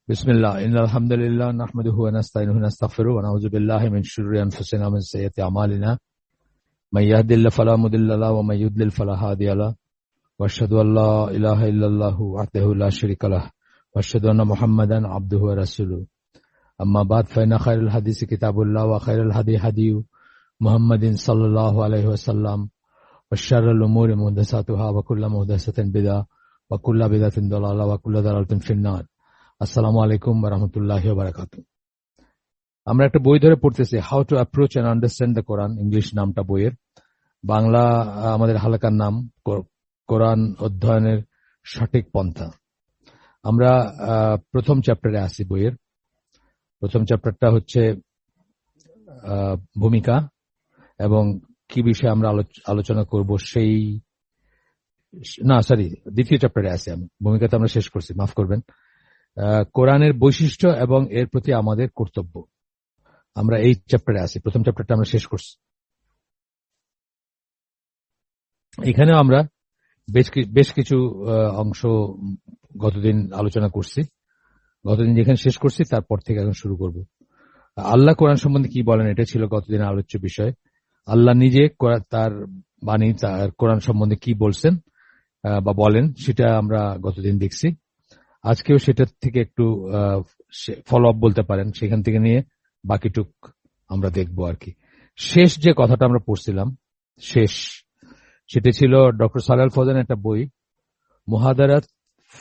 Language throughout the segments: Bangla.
বিসমিল্লাহ ইন্নাল হামদুলিল্লাহ নাহমাদুহু ওয়া নাস্তাইনুহু ওয়া নাস্তাগফিরুহু ওয়া নাউযু বিল্লাহি মিন শুরুরি আনফুসিনা ওয়া মিন সাইয়্যাতি আমালিনা মান ইয়াহদিল্লাহু ফালা মুদিল্লা লাহু ওয়া মান ইউদ্লিল ফালা হাদিয়া লাহু ওয়া আশহাদু আল লা ইলাহা ইল্লাল্লাহু ওয়াহদাহু লা শারীকা লাহু ওয়া আশহাদু আন্না মুহাম্মাদান আবদুহু ওয়া রাসূলুহু আম্মা বা'দ ফাইন্না খায়রাল হাদিসি কিতাবুল্লাহ ওয়া খায়রাল হাদী হাদিয়ু মুহাম্মাদিন সাল্লাল্লাহু আলাইহি ওয়াসাল্লাম ওয়া শাররুল উমুরি মুহদাসাতুহা ওয়া কুল্লু মুহদাসাতিন বিদআহ ওয়া কুল্লু বিদআতিন দালালাহ ওয়া কুল্লু দালালাতিন ফিন-নার। আসসালামু আলাইকুম ওয়া রাহমাতুল্লাহি ওয়া বারাকাতুহু। আমরা একটা বই ধরে পড়তেছি, how to approach and understand the Quran. English নামটা বইয়ের, বাংলা আমাদের হালকার নাম কোরআন অধ্যয়নের সঠিক পন্থা। আমরা প্রথম চ্যাপ্টারে আছি। বইয়ের প্রথম চ্যাপ্টারটা হচ্ছে ভূমিকা এবং কি বিষয়ে আমরা আলোচনা করব সেই দ্বিতীয় চ্যাপ্টারে আছি। আমি ভূমিকাতে আমরা শেষ করছি, মাফ করবেন। কোরআনের বৈশিষ্ট্য এবং এর প্রতি আমাদের কর্তব্য, আমরা এই চ্যাপ্টারে আছি। প্রথম চ্যাপ্টারটা আমরা শেষ করছি। এখানেও আমরা বেশ কিছু অংশ গতদিন আলোচনা করছি। গতদিন যেখানে শেষ করছি তারপর থেকে এখন শুরু করব। আল্লাহ কোরআন সম্বন্ধে কি বলেন, এটা ছিল গতদিন আলোচ্য বিষয়। আল্লাহ নিজে তার বাণী, তার কোরআন সম্বন্ধে কি বলছেন বা বলেন, সেটা আমরা গতদিন দেখছি। আজকেও সেটা থেকে একটু ফলো আপ বলতে পারেন, সেখান থেকে নিয়ে বাকিটুক আমরা দেখবো আর কি। শেষ যে কথাটা আমরা পড়ছিলাম, সেটা ছিল ডক্টর সালেহ আল ফওজানের একটা বই, মুহাদারাত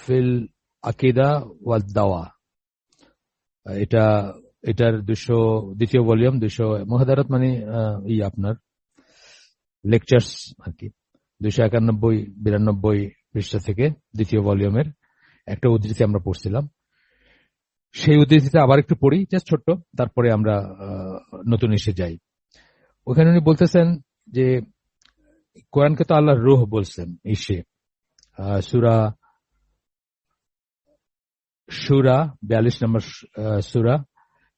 ফিল আকিদা ওয়াদ দাওয়া। এটার 200 ভলিউম, 200 মুহাদারাত মানে আপনার লেকচার্স আর কি, 291-92 পৃষ্ঠা থেকে দ্বিতীয় ভলিউমের একটা উদ্ধৃতি আমরা পড়ছিলাম। সেই উদ্ধৃতিতে আবার একটু পড়ি, জাস্ট ছোট্ট, তারপরে আমরা নতুন এসে যাই। ওখানে উনি বলতেছেন যে কোরআনকে তো আল্লাহ রূহ বলছেন। সূরা 42 নম্বর সূরা,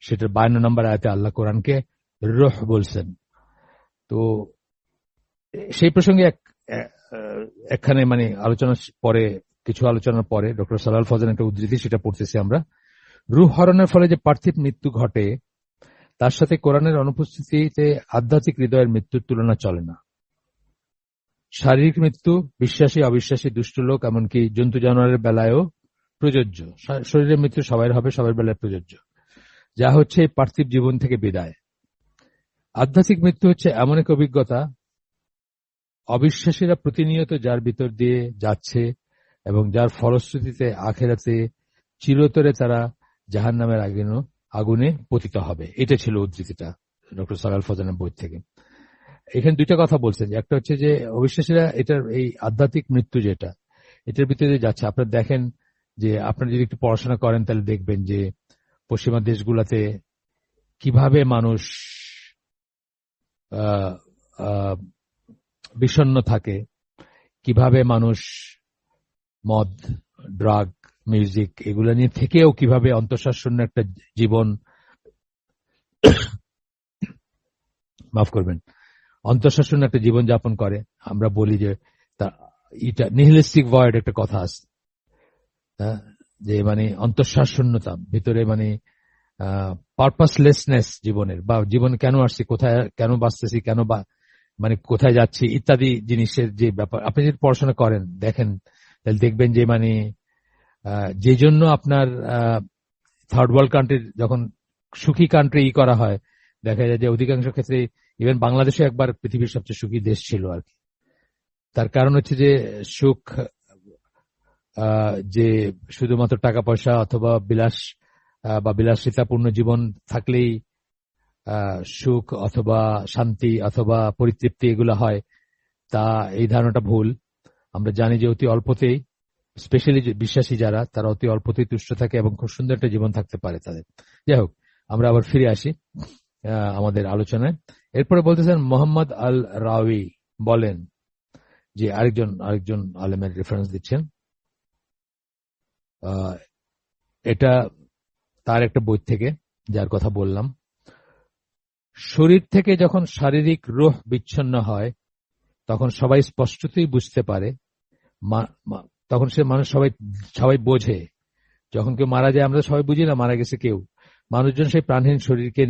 সেটার 52 নম্বর আয়াতে আল্লাহ কোরআনকে রূহ বলছেন। তো সেই প্রসঙ্গে একখানে মানে কিছু আলোচনার পরে ডক্টর সালেহ আল ফওজান একটা উদ্ধৃতি, সেটা পড়তেছি আমরা। রূহ হরণের ফলে যে পার্থিব মৃত্যু ঘটে, তার সাথে কোরআনের অনুপস্থিতিতে আধ্যাত্মিক হৃদয়ের মৃত্যুর তুলনা চলে না। শারীরিক মৃত্যু বিশ্বাসী অবিশ্বাসী দুষ্ট লোক এমনকি জন্তু জানোয়ারের বেলায়ও প্রযোজ্য। শরীরের মৃত্যু সবাই হবে, সবার বেলায় প্রযোজ্য, যা হচ্ছে পার্থিব জীবন থেকে বিদায়। আধ্যাত্মিক মৃত্যু হচ্ছে এমন এক অভিজ্ঞতা অবিশ্বাসীরা প্রতিনিয়ত যার ভিতর দিয়ে যাচ্ছে এবং যার ফলশ্রুতিতে আখেরাতে চিরতরে তারা জাহান্নামের আগুনে পতিত হবে। এটা ছিল উদ্ধৃতিটা ডক্টর সালেহ আল ফওজানের বই থেকে। এখানে দুইটা কথা বলছেন। একটা হচ্ছে যে অবিশ্বাসীরা এটার এই আধ্যাত্মিক মৃত্যু যেটা, এটার ভিতরে যাচ্ছে। আপনারা দেখেন যে আপনারা যদি একটু পড়াশোনা করেন তাহলে দেখবেন যে পশ্চিমা দেশগুলোতে কিভাবে মানুষ বিষণ্ণ থাকে, কিভাবে মানুষ মদ, ড্রাগ, মিউজিক এগুলো নিয়ে থেকেও কিভাবে অন্তঃশ্বাস শূন্য একটা জীবন, মাফ করবেন, অন্তঃশ্বাস শূন্য একটা জীবন যাপন করে। আমরা বলি যে এটা নিহিলিস্টিক ভয়েড একটা কথা আছে, যে মানে অন্তঃশ্বাস শূন্যতা ভিতরে, মানে পারপাসলেসনেস জীবনের, বা জীবনে কেন আসছি, কোথায় কেন বাঁচতেছি, কেন মানে কোথায় যাচ্ছি ইত্যাদি জিনিসের যে ব্যাপার। আপনি যদি পড়াশোনা করেন দেখেন তাহলে দেখবেন যে মানে যে জন্য আপনার থার্ড ওয়ার্ল্ড কান্ট্রির যখন সুখী কান্ট্রি করা হয়, দেখা যায় যে অধিকাংশ ক্ষেত্রে ইভেন বাংলাদেশে একবার পৃথিবীর সবচেয়ে সুখী দেশ ছিল আর কি। তার কারণ হচ্ছে যে সুখ যে শুধুমাত্র টাকা পয়সা অথবা বিলাসিতাপূর্ণ জীবন থাকলেই সুখ অথবা শান্তি অথবা পরিতৃপ্তি এগুলো হয়, তা এই ধারণাটা ভুল। আমরা জানি যে অতি অল্পতেই, স্পেশালি বিশ্বাসী যারা, তারা অতি অল্পতেই তুষ্ট থাকে এবং খুব সুন্দর একটা জীবন থাকতে পারে তাদের। যাই হোক, আমরা আবার ফিরে আসি আমাদের আলোচনায়। এরপরে বলতেছেন মোহাম্মদ আল রাওয়ি বলেন, যে আরেকজন আলেমের রেফারেন্স দিচ্ছেন, এটা তার একটা বই থেকে যার কথা বললাম। শরীর থেকে যখন শারীরিক রূহ বিচ্ছিন্ন হয় তখন সবাই স্পষ্টতই বুঝতে পারে, তখন সে মানুষ সবাই বোঝে যখন কেউ মারা যায় আমরা সবাই বুঝি না মারা গেছে কেউ, মানুষজন সেই প্রাণহীন শরীরকে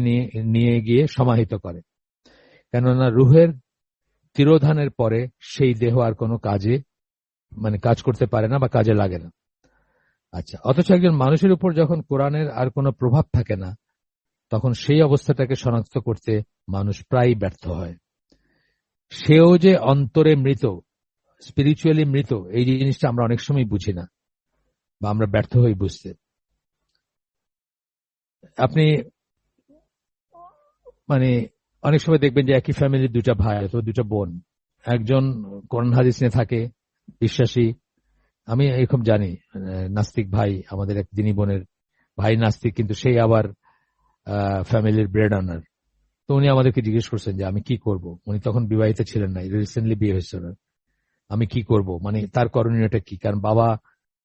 নিয়ে গিয়ে সমাহিত করে, কেননা রুহের তিরোধানের পরে সেই দেহ আর কোনো কাজে কাজ করতে পারে না বা কাজে লাগে না। আচ্ছা, অথচ একজন মানুষের উপর যখন কোরআনের আর কোনো প্রভাব থাকে না, তখন সেই অবস্থাটাকে শনাক্ত করতে মানুষ প্রায় ব্যর্থ হয়। সেও যে অন্তরে মৃত, স্পিরিচুয়ালি মৃত, এই জিনিসটা আমরা অনেক সময় বুঝি না বা আমরা ব্যর্থ হই বুঝতে। আপনি অনেক সময় দেখবেন যে একই ফ্যামিলির দুটা ভাই অথবা দুটা বোন, একজন কোরআন হাদিস নিয়ে থাকে, বিশ্বাসী। আমি এরকম জানি নাস্তিক ভাই, আমাদের এক দিনী বোনের ভাই নাস্তিক, কিন্তু সেই আবার ফ্যামিলির ব্রেড আর্নার। তো উনি আমাদেরকে জিজ্ঞেস করছেন যে আমি কি করব। উনি তখন বিবাহিত ছিলেন না, রিসেন্টলি বিয়ে হয়েছে ওনার। আমি কি করব, তার করণীয়টা কি? কারণ বাবা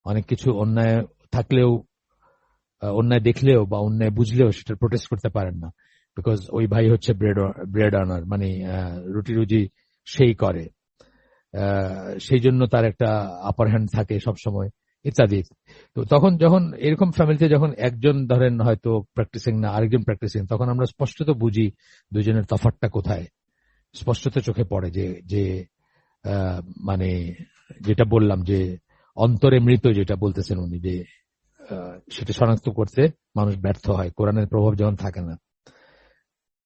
অনেক কিছু অন্যায় থাকলেও, অন্যায় দেখলেও বা অন্যায় বুঝলেও সেটা প্রোটেস্ট করতে পারেন না, বিকজ ওই ভাই হচ্ছে ব্রেড আর্নার, রুটি রুজি সেই করে, সেই জন্য তার একটা আপার হ্যান্ড থাকে সবসময় ইত্যাদি। তো তখন যখন এরকম ফ্যামিলিতে যখন একজন ধরেন হয়তো প্র্যাকটিসিং না, আরেকজন প্র্যাকটিসিং, তখন আমরা স্পষ্টত বুঝি দুজনের তফাৎটা কোথায়, স্পষ্টত চোখে পড়ে যে যেটা বললাম যে অন্তরে মৃত, যেটা বলতেছেন উনি, যে সেটা শনাক্ত করতে মানুষ ব্যর্থ হয় কোরআনের প্রভাব যখন থাকে না।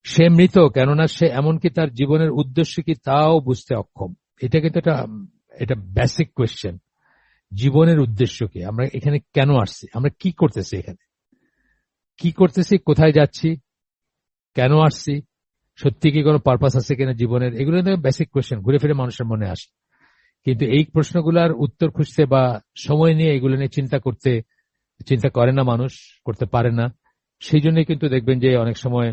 সে মৃত কেননা সে এমনকি তার জীবনের উদ্দেশ্য কি তাও বুঝতে অক্ষম। এটা কিন্তু এটা বেসিক কোয়েশ্চেন, জীবনের উদ্দেশ্য কি, আমরা এখানে কেন আসছি, আমরা কি করতেছি, এখানে কি করতেছি, কোথায় যাচ্ছি, কেন আসছি, সত্যি কি কোনো পারপাস আছে কিনা জীবনের, এগুলো বেসিক কোয়েশ্চেন ঘুরে ফিরে মানুষের মনে আসে। কিন্তু এই প্রশ্নগুলোর উত্তর খুঁজতে বা সময় নিয়ে এগুলো নিয়ে চিন্তা করে না মানুষ, করতে পারে না। সেই জন্য কিন্তু দেখবেন যে অনেক সময়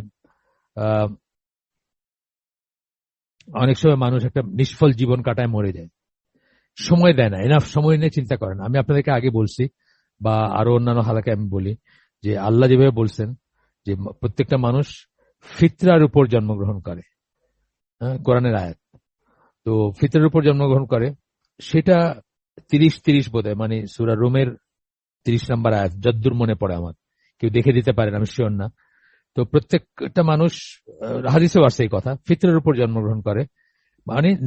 মানুষ একটা নিষ্ফল জীবন কাটায় মরে যায়, সময় দেয় না, এনাফ সময় নিয়ে চিন্তা করে না। আমি আপনাদেরকে আগে বলছি বা আরো অন্যান্য হালাকে আমি বলি যে আল্লাহ যেভাবে বলছেন যে প্রত্যেকটা মানুষ ফিতরার উপর জন্মগ্রহণ করে, কোরআনের আয়াত। তো ফিতরার উপর জন্মগ্রহণ করে, সেটা 30 বোধহয়, সূরা রুমের 30 নম্বর আয়াত, যদ্দূর মনে পড়ে আমার, কেউ দেখে দিতে পারেন, আমি শিওর না। তো প্রত্যেকটা মানুষ, হাদিসেও আসছে এই কথা, ফিতরার উপর জন্মগ্রহণ করে,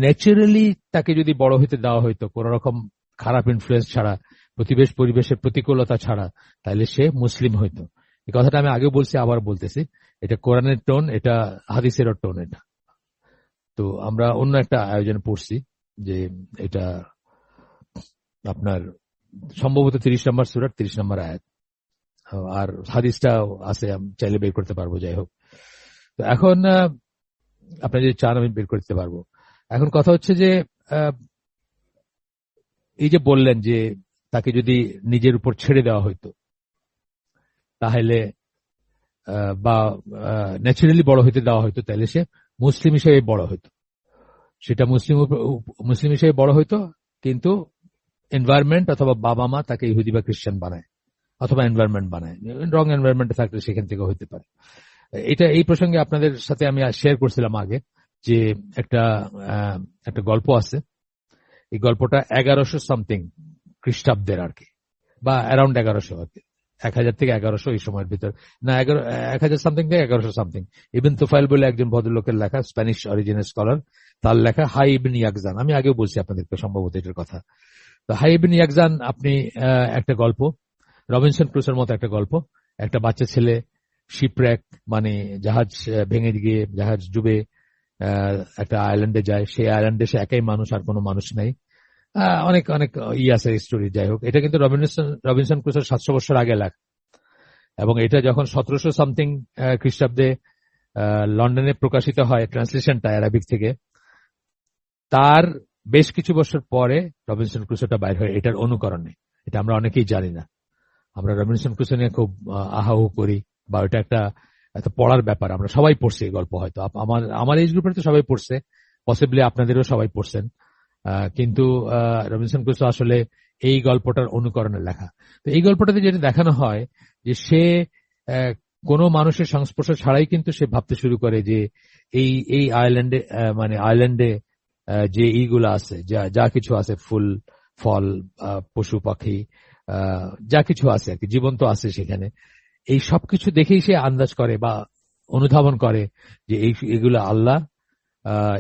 ন্যাচারালি তাকে যদি বড় হইতে দেওয়া হইতো কোন রকম খারাপ ইনফ্লুয়েন্স ছাড়া, পরিবেশের প্রতিকূলতা ছাড়া, তাহলে সে মুসলিম হইতো। এই কথাটা আমি আগে বলছি, আবার বলতেছি, এটা কোরআনের টোন, এটা হাদিসেরও টোন। এটা তো আমরা অন্য একটা আয়োজনে পড়ছি যে এটা আপনার সম্ভবত 30 নম্বর সূরার 30 নম্বর আয়াত, আর হাদিসটা আছে, আমি চাইলে বের করতে পারবো। যাই হোক, তো এখন আপনি যদি চান আমি বের করতে পারবো। এখন কথা হচ্ছে যে এই যে বললেন যে তাকে যদি নিজের উপর ছেড়ে দেওয়া হইতো, তাহলে বা ন্যাচারালি বড় হইতে দেওয়া হইতো, তাহলে সে মুসলিম হিসেবে বড় হইতো। সেটা মুসলিম হিসেবে বড় হইতো, কিন্তু এনভায়রনমেন্ট অথবা বাবা মা তাকে ইহুদি বা খ্রিস্টান বানায়, অথবা এনভায়রনমেন্ট বানায়, রং এনভায়রনমেন্টে থাকলে সেখান থেকে হইতে পারে। এই প্রসঙ্গে আপনাদের সাথে আমি শেয়ার করছিলাম আগে যে একটা গল্প আছে। এই গল্পটা 1100 সামথিং খ্রিস্টাব্দের আর কি, বা অ্যারাউন্ড 1100 আর কি, 1000 থেকে 1100 এই সময়ের ভিতর, না 1000 সামথিং থেকে 1100 সামথিং। ইবন তুফাইল বলে একজন ভদ্রলোকের লেখা, স্প্যানিশ অরিজিনের স্কলার, তার লেখা হাই ইবন ইয়াকজান। আমি আগেও বলছি আপনাদেরকে সম্ভবত এটার কথা। তো হাই ইবন ইয়াকজান, আপনি একটা গল্প, রবিনসন ক্রুসোর মতো একটা গল্প, একটা বাচ্চা ছেলে শিপর্যাক, জাহাজ ভেঙে গিয়ে জাহাজ ডুবে একটা আইল্যান্ডে যায়। সেই আইল্যান্ডে সে একাই মানুষ, আর কোনো মানুষ নাই। অনেক অনেক আছে স্টোরি। যাই হোক, এটা কিন্তু রবিনসন ক্রুসোর 700 বছর আগে লেখা, এবং এটা যখন 1700 সামথিং খ্রিস্টাব্দে লন্ডনে প্রকাশিত হয়, ট্রান্সলেশনটা অ্যারাবিক থেকে, তার বেশ কিছু বছর পরে রবিনসন ক্রুসোটা বাইর হয় এটার অনুকরণে। এটা আমরা অনেকেই জানি না। আমরা রবিনসন ক্রুসো নিয়ে খুব আহাহু করি, বা ওটা একটা পড়ার ব্যাপার, আমরা সবাই পড়ছি এই গল্প, হয়তো আমার এজ গ্রুপের তো সবাই পড়ছে, পসিবলি আপনাদেরও সবাই পড়ছেন। কিন্তু রবিনসন ক্রুসো আসলে এই গল্পটার অনুকরণে লেখা। তো এই গল্পটাতে যেটা দেখানো হয় যে সে কোনো মানুষের সংস্পর্শ ছাড়াই কিন্তু সে ভাবতে শুরু করে যে এই আইল্যান্ডে যে এইগুলো আছে, যা কিছু আছে, ফুল ফল, পশু পাখি, যা কিছু আছে আর কি, জীবন তো আছে সেখানে। এই সবকিছু দেখেই সে আন্দাজ করে বা অনুধাবন করে যে এগুলো আল্লাহ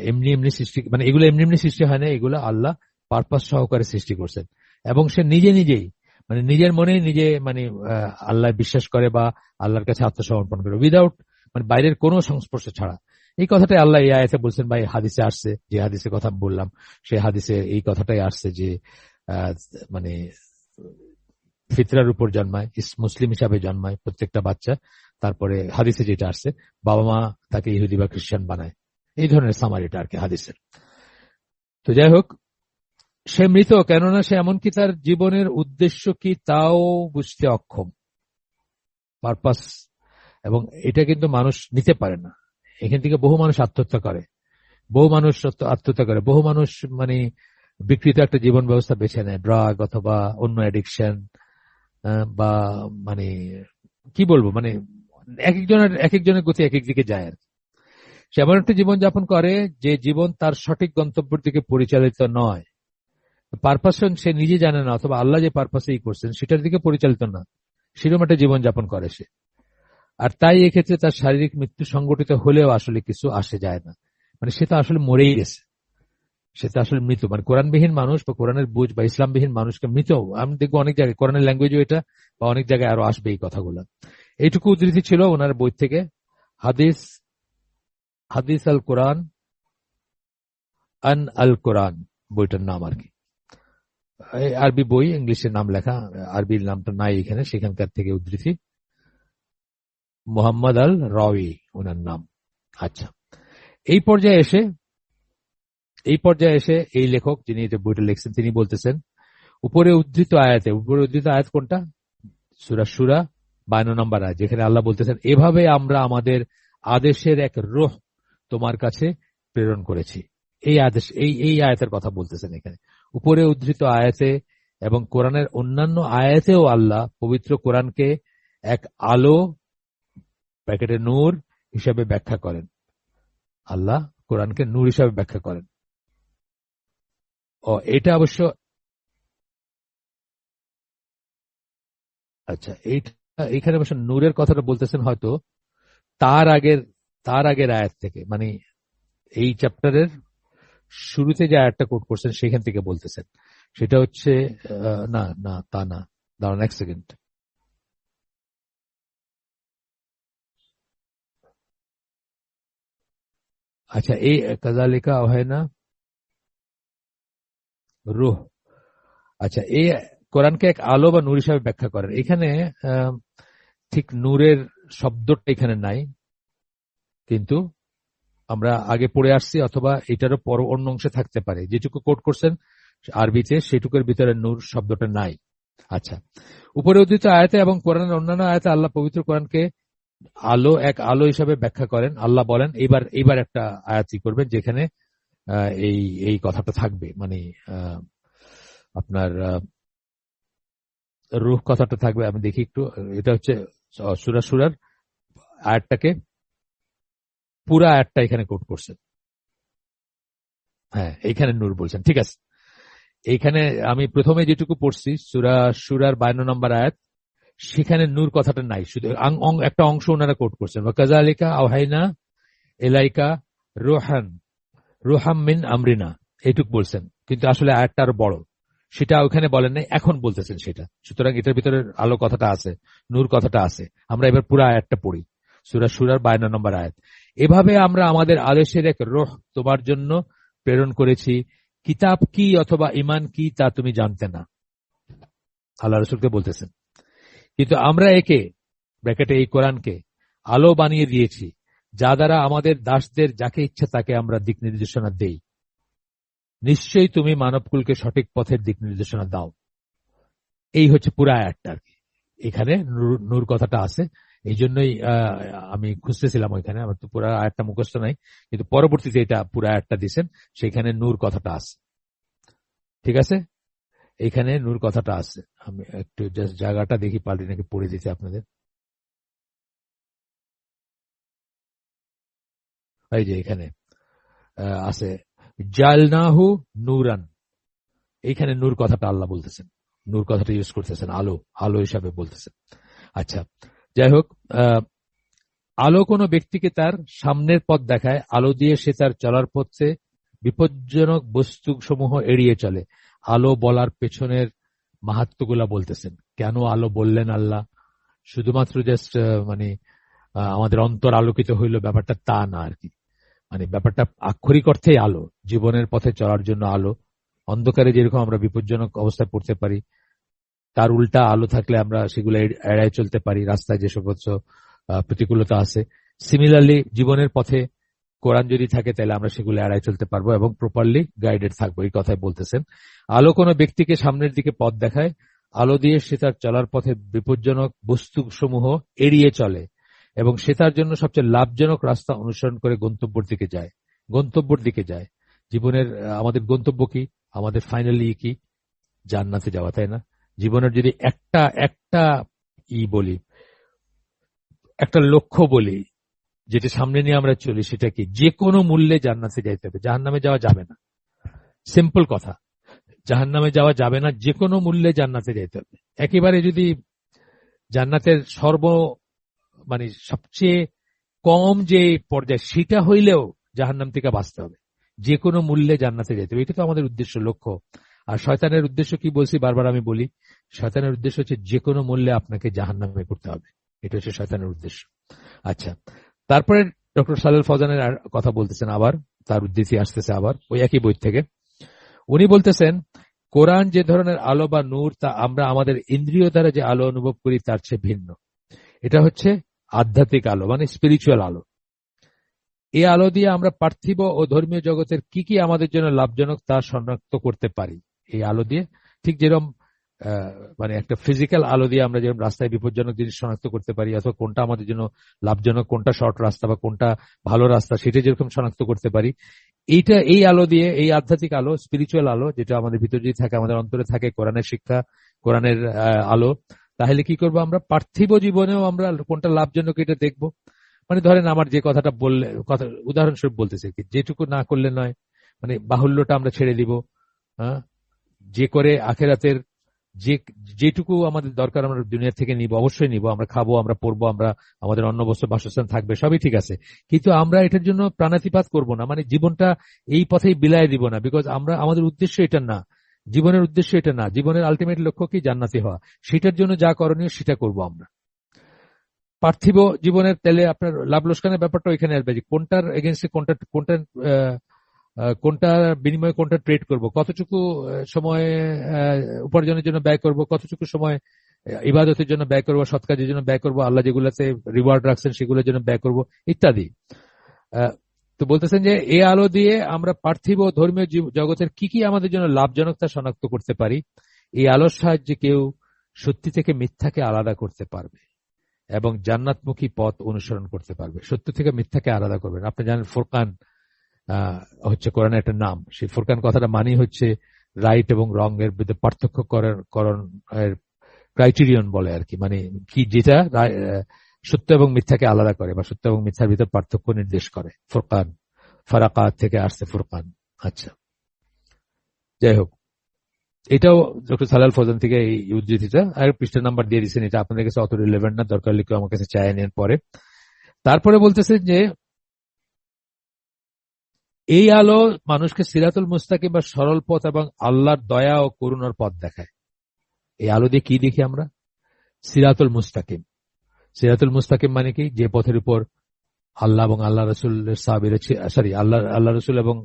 এমনি এমনি সৃষ্টি, মানে এগুলো এমনি এমনি সৃষ্টি হয় না, এগুলো আল্লাহ পারপাস সহকারে সৃষ্টি করছেন। এবং সে নিজে নিজেই মানে নিজের মনে নিজে মানে আল্লাহ বিশ্বাস করে বা আল্লাহর কাছে আত্মসমর্পণ করে উইদাউট মানে বাইরের কোনো সংস্পর্শ ছাড়া। এই কথাটাই আল্লাহ এই আয়াতে বলছেন, ভাই হাদিসে আসছে, যে হাদিসের কথা বললাম সেই হাদিসে এই কথাটাই আসছে যে মানে ফিতরার উপর জন্মায়, মুসলিম হিসাবে জন্মায় প্রত্যেকটা বাচ্চা, তারপরে হাদিসে যেটা আসছে বাবা মা তাকে ইহুদি বা খ্রিস্টান বানায়, এই ধরনের সামারিটা আর কি হাদিসের। তো যাই হোক, সে মৃত, কেননা সে এমনকি তার জীবনের উদ্দেশ্য কি তাও বুঝতে অক্ষম, পারপাস। এবং এটা কিন্তু মানুষ নিতে পারে না। এখান থেকে বহু মানুষ আত্মহত্যা করে, বহু মানুষ আত্মহত্যা করে, বহু মানুষ মানে বিকৃত একটা জীবন ব্যবস্থা বেছে নেয়, ড্রাগ অথবা অন্য অ্যাডিকশন, বা মানে কি বলবো, মানে এক একজনের গতি এক এক দিকে যায় আর কি। সে এমন একটা জীবন যাপন করে যে জীবন তার সঠিক গন্তব্যের দিকে পরিচালিত নয়। পারপাস সে নিজে জানে না, অথবা আল্লাহ যে পারপাসেই করছেন সেটার দিকে পরিচালিত না, সেরকম একটা জীবন যাপন করে সে। আর তাই এক্ষেত্রে তার শারীরিক মৃত্যু সংগঠিত হলেও আসলে কিছু আসে যায় না, মানে সে তো আসলে মরেই গেছে, সে তো আসলে মৃত। মানে কোরআনবিহীন মানুষ বা কোরআনের বুঝ বা ইসলামবিহীন মানুষকে মৃত আমি দেখবো অনেক জায়গায়, কোরআনের ল্যাঙ্গুয়েজও এটা, বা অনেক জায়গায় আরো আসবে এই কথাগুলো। এইটুকু উদ্ধৃতি ছিল ওনার বই থেকে, হাদিস হাদিস আল কোরআন আন আল কোরআন বইটার নাম আর কি। আরবি বই, ইংলিশের নাম লেখা, আরবির নামটা নাই এখানে, সেখানকার থেকে উদ্ধৃতি, মোহাম্মদ আল রাওয়ি ওনার নাম। আচ্ছা, এই পর্যায়ে এসে এই লেখক যিনি এটা বইটা লিখছেন তিনি বলতেছেন উপরে উদ্ধৃত আয়াত কোনটা? সূরা শুরা 52 নম্বর আয়াত, যেখানে আল্লাহ বলতেছেন এভাবে আমরা আমাদের আদেশের এক রূহ তোমার কাছে প্রেরণ করেছি। এই আদেশ এই আয়াতের কথা বলতেছেন এখানে উপরে উদ্ধৃত আয়াতে, এবং কোরআনের অন্যান্য আয়াতেও আল্লাহ পবিত্র কোরআনকে এক আলো ব্র্যাকেটে নূর হিসাবে ব্যাখ্যা করেন। আল্লাহ কোরআনকে নূর হিসাবে ব্যাখ্যা করেন। এটা অবশ্য আচ্ছা, এইখানে অবশ্য নূরের কথাটা বলতেছেন হয়তো তার আগের আয়াত থেকে, মানে এই চ্যাপ্টারের শুরুতে যে আয়াতটা কোট করছেন সেখান থেকে বলতেছেন। সেটা হচ্ছে না না তা না, দাঁড়ান এক সেকেন্ড। আচ্ছা, এই কাজালিকা হয় না রুহ। আচ্ছা, এই কোরআনকে এক আলো বা নূর হিসাবে ব্যাখ্যা করেন। এখানে ঠিক নূরের শব্দটা এখানে নাই, কিন্তু আমরা আগে পড়ে আসছি, অথবা এটারও অন্য অংশে থাকতে পারে। যেটুকু কোট করছেন আরবিতে সেটুকুর ভিতরে নূর শব্দটা নাই। আচ্ছা, উপরে উদ্ধৃত আয়াতে এবং কোরআনের অন্যান্য আয়াতে আল্লাহ পবিত্র কোরআনকে এক আলো হিসাবে ব্যাখ্যা করেন। আল্লাহ বলেন, এইবার একটা আয়াতি করবেন যেখানে এই এই কথাটা থাকবে, মানে আপনার রূহ কথাটা থাকবে। আমি দেখি একটু, এটা হচ্ছে সুরার আয়াতটাকে, পুরা আয়াতটা এখানে কোট করছেন। হ্যাঁ, এইখানে নূর বলছেন, ঠিক আছে। এইখানে আমি প্রথমে যেটুকু পড়ছি সুরার 52 নম্বর আয়াত, সেখানে নূর কথাটা নাই, শুধু একটা অংশ ওনারা কোট করছেন, কাযালিকা আওহাইনা ইলাইকা রুহাম মিন আমরিনা, এইটুক বলছেন, কিন্তু আসলে আয়াতটা আরো বড়, সেটা ওখানে বলেন নাই, এখন বলতেছেন সেটা। সুতরাং এটার ভিতরে আলো কথাটা আছে, নূর কথাটা আছে। আমরা এবার পুরো আয়াতটা পড়ি, সুরার 52 নম্বর আয়াত। এভাবে আমরা আমাদের আদেশের এক রূহ তোমার জন্য প্রেরণ করেছি, কিতাব কি অথবা ঈমান কি তা তুমি জানতে না। আল্লাহ রাসূলকে বলতেছেন, কিন্তু আমরা একে ব্র্যাকেটে এই কোরআনকে আলো বানিয়ে দিয়েছি, যা দ্বারা আমাদের দাসদের যাকে ইচ্ছা তাকে আমরা দিক নির্দেশনা দেই। নিশ্চয়ই তুমি মানবকুলকে সঠিক পথের দিক নির্দেশনা দাও। এই হচ্ছে পুরা আয়াতটা আর কি। এখানে নূর কথাটা আছে, এই জন্যই আমি খুঁজতেছিলাম ওইখানে, আমার তো পুরা আয়াতটা মুখস্থ নাই, কিন্তু পরবর্তীতে এটা পুরা আয়াতটা দিচ্ছেন, সেখানে নূর কথাটা আছে। ঠিক আছে, এখানে নূর কথাটা আছে। আমি একটু জাস্ট জায়গাটা দেখি পাল্টে নাকি পড়ে দিতে আপনাদের। এই যে এখানে আছে জালনাহু নূরান, এইখানে নূর কথাটা আল্লাহ বলতেছেন। নূর কথাটা ইউজ করতেছেন, আলো, আলো হিসাবে বলতেছেন। আচ্ছা, যাই হোক, আলো কোনো ব্যক্তিকে তার সামনের পথ দেখায়, আলো দিয়ে সে তার চলার পথে বিপজ্জনক বস্তু সমূহ এড়িয়ে চলে। আলো বলার পেছনের মাহাত্ম্যগুলা বলতেছেন। কেন আলো বললেন আল্লাহ? শুধুমাত্র জাস্ট মানে আমাদের অন্তর আলোকিত হইল ব্যাপারটা তা না আর কি। মানে ব্যাপারটা আক্ষরিক অর্থেই আলো, জীবনের পথে চলার জন্য আলো। অন্ধকারে যেরকম আমরা বিপজ্জনক অবস্থায় পড়তে পারি, তার উল্টা আলো থাকলে আমরা সেগুলো এড়ায় চলতে পারি, রাস্তায় যে সমস্ত প্রতিকূলতা আছে। সিমিলারলি জীবনের পথে কোরআন যদি থাকে তাহলে আমরা সেগুলো এড়ায় চলতে পারবো এবং প্রপারলি গাইডেড থাকবো, এই কথাই বলতেছেন। আলো কোনো ব্যক্তিকে সামনের দিকে পথ দেখায়, আলো দিয়ে সে তার চলার পথে বিপজ্জনক বস্তু সমূহ এড়িয়ে চলে এবং সে তার জন্য সবচেয়ে লাভজনক রাস্তা অনুসরণ করে গন্তব্যের দিকে যায়। গন্তব্যের দিকে যায়। জীবনের আমাদের গন্তব্য কি? আমাদের ফাইনালি কি? জান্নাতে যাওয়া, তাই না? জীবনের যদি একটা বলি, একটা লক্ষ্য বলি, যেটা সামনে নিয়ে আমরা চলি, সেটা কি? যে কোনো মূল্যে জান্নাতে যাইতে হবে, জাহান্নামে যাওয়া যাবে না। সিম্পল কথা, জাহান্নামে যাওয়া যাবে না, যে কোনো মূল্যে জান্নাতে যাইতে হবে। একেবারে যদি জান্নাতের মানে সবচেয়ে কম যে পর্যায়ে, সেটা হইলেও জাহান্নাম থেকে বাঁচতে হবে, যে কোনো মূল্যে জান্নাতে যেতে হবে। এটা তো আমাদের উদ্দেশ্য, লক্ষ্য। আর শয়তানের উদ্দেশ্য কি বলছি বারবার আমি বলি, শয়তানের উদ্দেশ্য হচ্ছে যে কোনো মূল্যে আপনাকে জাহান্নামে করতে হবে। এটা হচ্ছে শয়তানের উদ্দেশ্য। আচ্ছা, তারপরে ডক্টর সালেহ ফৌজানের কথা বলতেছেন, আবার তার উদ্দেশ্যে আসতেছে আবার ওই একই বই থেকে। উনি বলতেছেন, কোরআন যে ধরনের আলো বা নূর, তা আমরা আমাদের ইন্দ্রিয় দ্বারা যে আলো অনুভব করি তার চেয়ে ভিন্ন। এটা হচ্ছে আধ্যাত্মিক আলো, মানে স্পিরিচুয়াল আলো। এই আলো দিয়ে আমরা পার্থিব ও ধর্মীয় জগতের কি কি আমাদের জন্য লাভজনক তা শনাক্ত করতে পারি। এই আলো দিয়ে, ঠিক যেরকম মানে একটা ফিজিক্যাল আলো দিয়ে আমরা যেরকম রাস্তায় বিপজ্জনক জিনিস শনাক্ত করতে পারি, অথবা কোনটা আমাদের জন্য লাভজনক, কোনটা শর্ট রাস্তা বা কোনটা ভালো রাস্তা, সেটা যেরকম শনাক্ত করতে পারি, এই আলো দিয়ে, এই আধ্যাত্মিক আলো, স্পিরিচুয়াল আলো, যেটা আমাদের ভিতরে যদি থাকে, আমাদের অন্তরে থাকে, কোরআনের শিক্ষা, কোরআনের আলো, তাহলে কি করবো? আমরা পার্থিব জীবনেও আমরা কোনটা লাভজনক এটা দেখবো। মানে ধরেন আমার যে কথাটা বললে, কথা উদাহরণস্বরূপ বলতেছে কি, যেটুকু না করলে নয়, মানে বাহুল্যটা আমরা ছেড়ে দিব, হ্যাঁ, যে করে আখেরাতের যেটুকু আমাদের দরকার আমরা দুনিয়া থেকে নিব, অবশ্যই নিব। আমরা খাবো, আমরা পরবো, আমরা আমাদের অন্ন বস্ত্র বাসস্থান থাকবে, সবই ঠিক আছে, কিন্তু আমরা এটার জন্য প্রাণাতিপাত করব না, মানে জীবনটা এই পথেই বিলায় দিব না। বিকজ আমরা, আমাদের উদ্দেশ্য এটা না, জীবনের উদ্দেশ্য এটা না। জীবনের আলটিমেট লক্ষ্য কি? জান্নাতি হওয়া। সেটার জন্য যা করণীয় সেটা করব আমরা। পার্থিব জীবনের তেলে আপনার লাভ লোকসানের ব্যাপারটা এখানে আসবে, যে কোনটার এগেনস্টে কোনটা বিনিময়ে কোনটা ট্রেড করব, কতটুকু সময় উপার্জনের জন্য ব্যয় করব, কতটুকু সময় ইবাদতের জন্য ব্যয় করব, সৎ কাজের জন্য ব্যয় করব, আল্লাহ যেগুলোতে রিওয়ার্ড রাখছেন সেগুলোর জন্য ব্যয় করব, ইত্যাদি। তো বলতেছেন যে এই আলো দিয়ে আমরা পার্থিব ও ধর্মীয় জগতের কি কি আমাদের জন্য লাভজনক তা শনাক্ত করতে পারি। এই আলোর সাহায্যে কেউ সত্যি থেকে মিথ্যাকে আলাদা করতে পারবে এবং জান্নাতমুখী পথ অনুসরণ করতে পারবে। সত্য থেকে মিথ্যাকে আলাদা করবেন। আপনি জানেন ফুরকান হচ্ছে কোরআনের একটা নাম। সেই ফুরকান কথাটা মানি হচ্ছে রাইট এবং রং এর মধ্যে পার্থক্য করণ ক্রাইটেরিয়ন বলে আর কি, মানে কি যেটা সত্য এবং মিথ্যাকে আলাদা করে বা সত্য এবং মিথ্যার ভিতর পার্থক্য নির্দেশ করে। ফুরকান, ফারাকাত থেকে আসছে ফুরকান। আচ্ছা, যাই হোক, এটাও ডক্টর সালাল ফৌজান থেকে এই উদ্ধৃতিটা, আর পৃষ্ঠা নাম্বার দিয়ে দিচ্ছেন। এটা আপনাদের কাছে অত রিলেভেন্ট না, দরকার হলে কেউ আমার কাছে চায় নেন পরে। তারপরে বলতেছে যে এই আলো মানুষকে সিরাতুল মুস্তাকিম বা সরল পথ এবং আল্লাহর দয়া ও করুণার পথ দেখায়। এই আলো দিয়ে কি দেখি আমরা? সিরাতুল মুস্তাকিম। সিরাতুল মুস্তাকিম মানে কি? যে পথের উপর আল্লাহ এবং আল্লাহ রসুলের সাহাবীরা, আল্লাহ রসুল এবং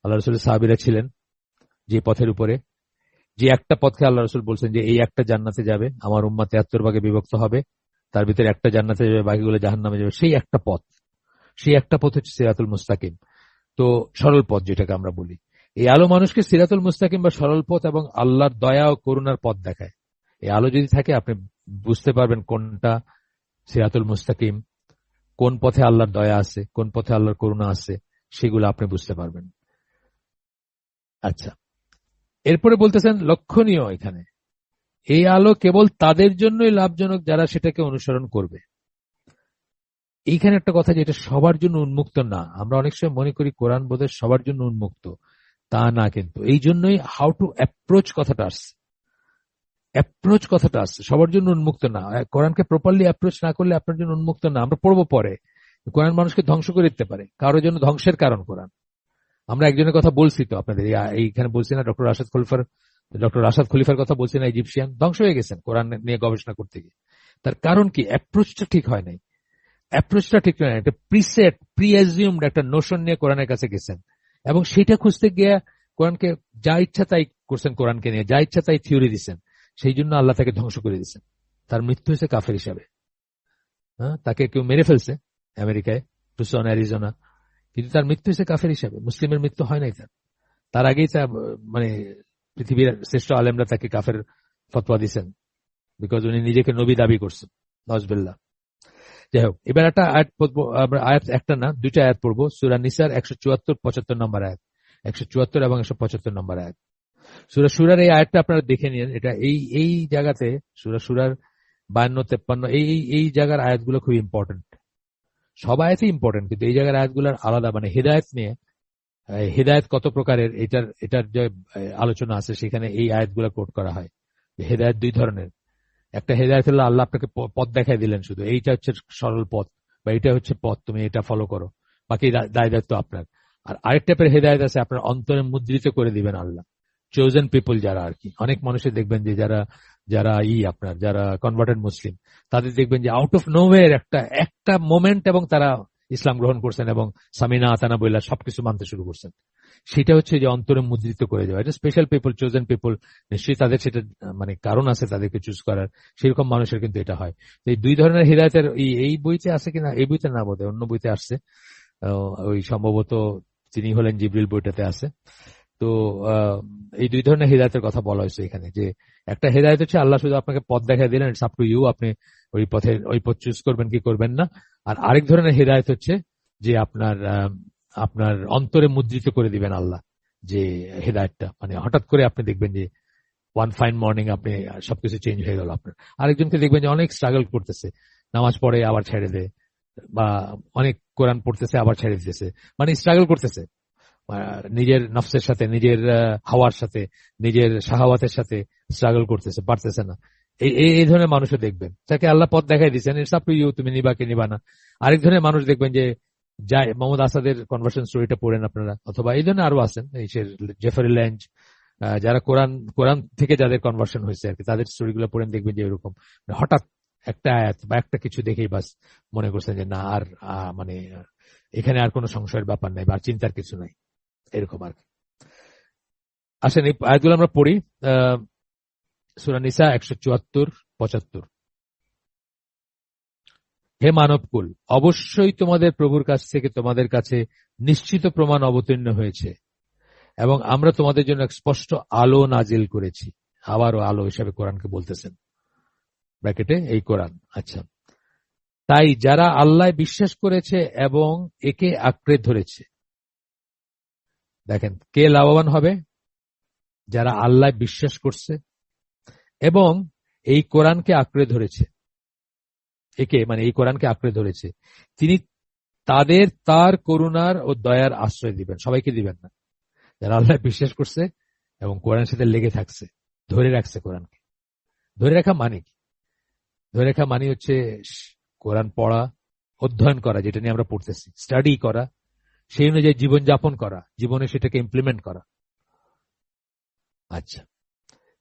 আল্লাহ রসুলের সাহাবীরা ছিলেন, যে পথের উপরে, যে একটা পথকে আল্লাহ রসুল বলছেন যে এই একটা জান্নাতে যাবে, আমার উম্মাহ 73 ভাগে বিভক্ত হবে, তার ভিতরে একটা জান্নাতে যাবে, বাকিগুলো জাহান্নামে যাবে। সেই একটা পথ, সেই একটা পথ হচ্ছে সিরাতুল মুস্তাকিম। তো সরল পথ যেটাকে আমরা বলি, এই আলো মানুষকে সিরাতুল মুস্তাকিম বা সরল পথ এবং আল্লাহর দয়া ও করুণার পথ দেখায়। এই আলো যদি থাকে, আপনি বুঝতে পারবেন কোনটা সিরাতুল মুস্তাকিম, কোন পথে আল্লাহর দয়া আছে, কোন পথে আল্লাহর করুণা আছে, সেগুলো আপনি বুঝতে পারবেন। আচ্ছা, এরপরে বলতেছেন লক্ষণীয় এখানে, এই আলো কেবল তাদের জন্যই লাভজনক যারা সেটাকে অনুসরণ করবে। এইখানে একটা কথা, যে এটা সবার জন্য উন্মুক্ত না। আমরা অনেক সময় মনে করি কোরআন বোধহয় সবার জন্য উন্মুক্ত, তা না। কিন্তু এই জন্যই হাউ টু অ্যাপ্রোচ কথাটা আসছে। অ্যাপ্রোচ কথাটা আসছে, সবার জন্য উন্মুক্ত না। কোরআনকে প্রপারলি অ্যাপ্রোচ না করলে আপনার জন্য উন্মুক্ত না। আমরা পড়বো পরে, কোরআন মানুষকে ধ্বংস করে দিতে পারে, কারোর জন্য ধ্বংসের কারণ কোরআন। আমরা একজনের কথা বলছি তো আপনাদের, এইখানে বলছি না, ডক্টর রাশাদ খলিফার কথা বলছি না, ইজিপশিয়ান ধ্বংস হয়ে গেছেন কোরআন নিয়ে গবেষণা করতে গিয়ে। তার কারণ কি? অ্যাপ্রোচটা ঠিক হয় নাই। অ্যাপ্রোচটা ঠিক নয়, একটা প্রিসেট প্রিঅ্যাজিউমড একটা নোশন নিয়ে কোরআনের কাছে গেছেন, এবং সেটা খুঁজতে গিয়ে কোরআনকে যা ইচ্ছা তাই করছেন, কোরআনকে নিয়ে যা ইচ্ছা তাই থিওরি দিচ্ছেন। সেই জন্য আল্লাহ তাকে ধ্বংস করে দিচ্ছেন। তার মৃত্যু হয়েছে কাফের হিসাবে। তাকে কেউ মেরে ফেলছে আমেরিকায়, টুসন অ্যারিজোনা, কিন্তু তার মৃত্যু হয়েছে কাফের হিসাবে। মুসলিমের মৃত্যু হয় নাই তার। তার আগেই মানে পৃথিবীর শ্রেষ্ঠ আলেমরা তাকে কাফের ফতোয়া দিচ্ছেন, বিকজ উনি নিজেকে নবী দাবি করছেন। নজবিল্লাহ। যাই হোক, এবার একটা আয়াত পড়বো আমরা, আয়াত একটা না দুইটা আয়াত পড়বো। সূরা নিসার 174-75 নম্বর আয়াত, 174 এবং 175 নম্বর আয়াত। সূরা শুরার এই আয়াতটা আপনারা দেখে নিন। এটা এই জায়গাতে সূরা শুরার 52-53 এই জায়গার আয়াতগুলো খুব ইম্পর্টেন্ট। সব আয়াতই ইম্পর্টেন্ট, কিন্তু এই জায়গার আয়াতগুলোর আলাদা, মানে হিদায়াত নিয়ে, হিদায়াত কত প্রকারের এটার যে আলোচনা আছে সেখানে এই আয়াতগুলো কোট করা হয়। হেদায়েত দুই ধরনের। একটা হেদায়েত হলো আল্লাহ আপনাকে পথ দেখাই দিলেন, শুধু এইটা হচ্ছে সরল পথ, বা এটা হচ্ছে পথ, তুমি এটা ফলো করো, বাকি দায় দায়িত্ব আপনার। আর আরেক টাইপের হেদায়েত আছে, আপনার অন্তরে মুদ্রিত করে দিবেন আল্লাহ। চোজেন পিপল যারা আর কি, অনেক মানুষের দেখবেন যে যারা কনভার্টেড মুসলিম, তাদের দেখবেন যে আউট অফ নোওয়্যার একটা মোমেন্ট এবং তারা ইসলাম গ্রহণ করছেন এবং সামিনা আতানা বইলা সবকিছু মানতে শুরু করছেন। সেটা হচ্ছে যে অন্তরে মুদ্রিত করে দেওয়া। এটা স্পেশাল পিপল, চোজেন পিপল, নিশ্চয়ই তাদের সেটা মানে কারণ আছে তাদেরকে চুজ করার, সেরকম মানুষের কিন্তু এটা হয়। এই দুই ধরনের হিদায়াতের এই বইতে আছে কিনা, এই বইতে না বোধহয় অন্য বইতে আসছে, ওই সম্ভবত তিনি হলেন জিবরিল বইটাতে আছে। তো এই দুই ধরনের হিদায়তের কথা বলা হয়েছে এখানে, যে একটা হিদায়ত হচ্ছে আল্লাহ শুধু আপনাকে পথ দেখা দিলেন, ইটস আপ টু ইউ, আপনি ওই পথ চুজ করবেন কি করবেন না। আর আরেক ধরনের হিদায়ত হচ্ছে যে আপনার অন্তরে মুদ্রিত করে দিবেন আল্লাহ, যে হিদায়তটা মানে হঠাৎ করে আপনি দেখবেন যে ওয়ান ফাইন মর্নিং আপনি সবকিছু চেঞ্জ হয়ে গেল আপনার। আরেকজনকে দেখবেন যে অনেক স্ট্রাগল করতেছে, নামাজ পড়ে আবার ছেড়ে দেয়, বা অনেক কোরআন পড়তেছে আবার ছেড়ে দিতেছে, মানে স্ট্রাগল করতেছে নিজের নফসের সাথে, নিজের হাওয়ার সাথে, নিজের শাহাওয়াতের সাথে স্ট্রাগল করতেছে, পারতেছে না। এই ধরনের মানুষও দেখবেন, তাকে আল্লাহ পথ দেখাই দিচ্ছেন, ইটস আপ টু ইউ, তুমি নিবা কি নিবা না। আরেক ধরনের মানুষ দেখবেন যে যায়, মোহাম্মদ আসাদের কনভার্সন স্টোরিটা পড়েন আপনারা, অথবা এই ধরনের আরো আছেন, এই জেফারি ল্যাঞ্জ, যারা কোরআন থেকে যাদের কনভার্সন হয়েছে আর কি, তাদের স্টোরিগুলো পড়েন, দেখবেন যে এরকম হঠাৎ একটা আয়াত বা একটা কিছু দেখেই বাস মনে করছেন যে না আর মানে এখানে আর কোনো সংশয়ের ব্যাপার নাই বা চিন্তার কিছু নাই, এরকম আর কি। আসেন এই আয়াতগুলো আমরা পড়ি। সূরা নিসা 174-75। হে মানবকুল, অবশ্যই তোমাদের প্রভুর কাছ থেকে তোমাদের কাছে নিশ্চিত প্রমাণ অবতীর্ণ হয়েছে, এবং আমরা তোমাদের জন্য এক স্পষ্ট আলো নাজিল করেছি। আবারও আলো হিসাবে কোরআনকে বলতেছেন, ব্র্যাকেটে এই কোরআন। আচ্ছা, তাই যারা আল্লাহ বিশ্বাস করেছে এবং একে আঁকড়ে ধরেছে, দেখেন কে লাভবান হবে? যারা আল্লাহ বিশ্বাস করছে এবং এই কোরআনকে আঁকড়ে ধরেছে, একে মানে এই কোরআনকে আঁকড়ে ধরেছে, তিনি তার করুণার ও দয়ার আশ্রয় দিবেন। সবাইকে দিবেন না, যারা আল্লাহ বিশ্বাস করছে এবং কোরআনের সাথে লেগে থাকছে, ধরে রাখছে কোরআনকে। ধরে রাখা মানে কি? ধরে রাখা মানে হচ্ছে কোরআন পড়া, অধ্যয়ন করা, যেটা নিয়ে আমরা পড়তেছি, স্টাডি করা, সেই অনুযায়ী জীবনযাপন করা, জীবনে সেটাকে ইমপ্লিমেন্ট করা। আচ্ছা,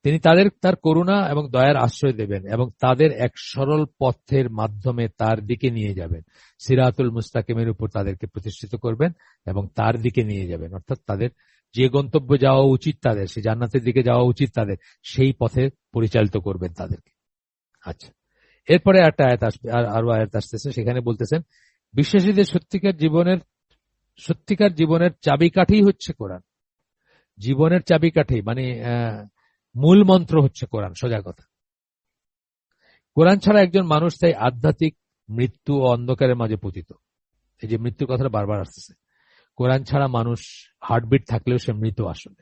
তিনি তার করুণা এবং দয়ার আশ্রয় দেবেন এবং তাদের এক সরল পথের মাধ্যমে তার দিকে নিয়ে যাবেন। সিরাতুল মুস্তাকিমের উপর তাদেরকে প্রতিষ্ঠিত করবেন এবং তার দিকে নিয়ে যাবেন, অর্থাৎ তাদের যে গন্তব্য যাওয়া উচিত, তাদের সে জান্নাতের দিকে যাওয়া উচিত, তাদের সেই পথে পরিচালিত করবেন তাদেরকে। আচ্ছা, এরপরে একটা আয়াত আসবে, আরো আয়াত আসতেছে, সেখানে বলতেছেন বিশ্বাসীদের সত্যিকার জীবনের চাবিকাঠি হচ্ছে কোরআন। জীবনের চাবিকাঠি মানে মূল মন্ত্র হচ্ছে কোরআন, সোজা কথা। কোরআন ছাড়া একজন মানুষ তাই আধ্যাত্মিক মৃত্যু ও অন্ধকারের মাঝে পতিত। এই যে মৃত্যুর কথাটা বারবার আসতেছে, কোরআন ছাড়া মানুষ হার্টবিট থাকলেও সে মৃত, আসলে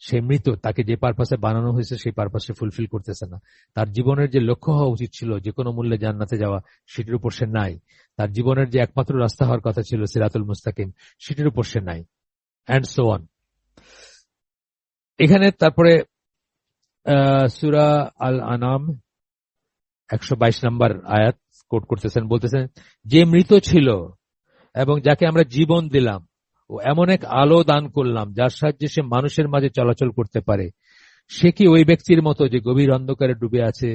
সে মৃত। তাকে যে পারপাসে বানানো হয়েছে সেই পারপাসে ফুলফিল করতেছে না। তার জীবনের যে লক্ষ্য হওয়া উচিত ছিল যে কোনো মূল্যে জান্নাতে যাওয়া, সেটির উপর সে নাই। তার জীবনের যে একমাত্র রাস্তা হওয়ার কথা ছিল সিরাতুল মুস্তাকিম, সেটির উপর সে নাই, অ্যান্ড সো অন। এখানে তারপরে সূরা আল আনাম 122 নম্বর আয়াত কোট করতেছেন, বলতেছেন যে মৃত ছিল এবং যাকে আমরা জীবন দিলাম ও এমন এক আলো দান করলাম যার সাহায্যে সে মানুষের মাঝে চলাচল করতে পারে, সে কি ওই ব্যক্তির মতো যে গভীর অন্ধকারে ডুবে আছে,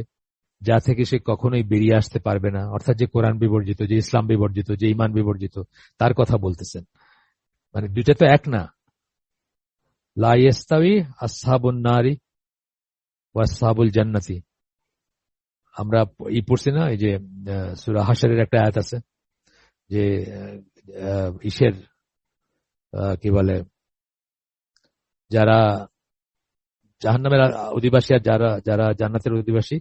যা থেকে সে কখনোই বেরিয়ে আসতে পারবে না? অর্থাৎ যে কোরআন বিবর্জিত, যে ইসলাম বিবর্জিত, যে ইমান বিবর্জিত, তার কথা বলতেছেন। মানে দুইটা তো এক না। লা ইস্তাওয়ি আসহাবুন নারি ওয়া আসহাবুল জান্নাতি। আমরা পড়ছি না, এই যে সূরা হাশরের একটা আয়াত আছে যে ইসের কি বলে, যারা জাহান্নামের অধিবাসী আর যারা যারা জান্নাতের অধিবাসী,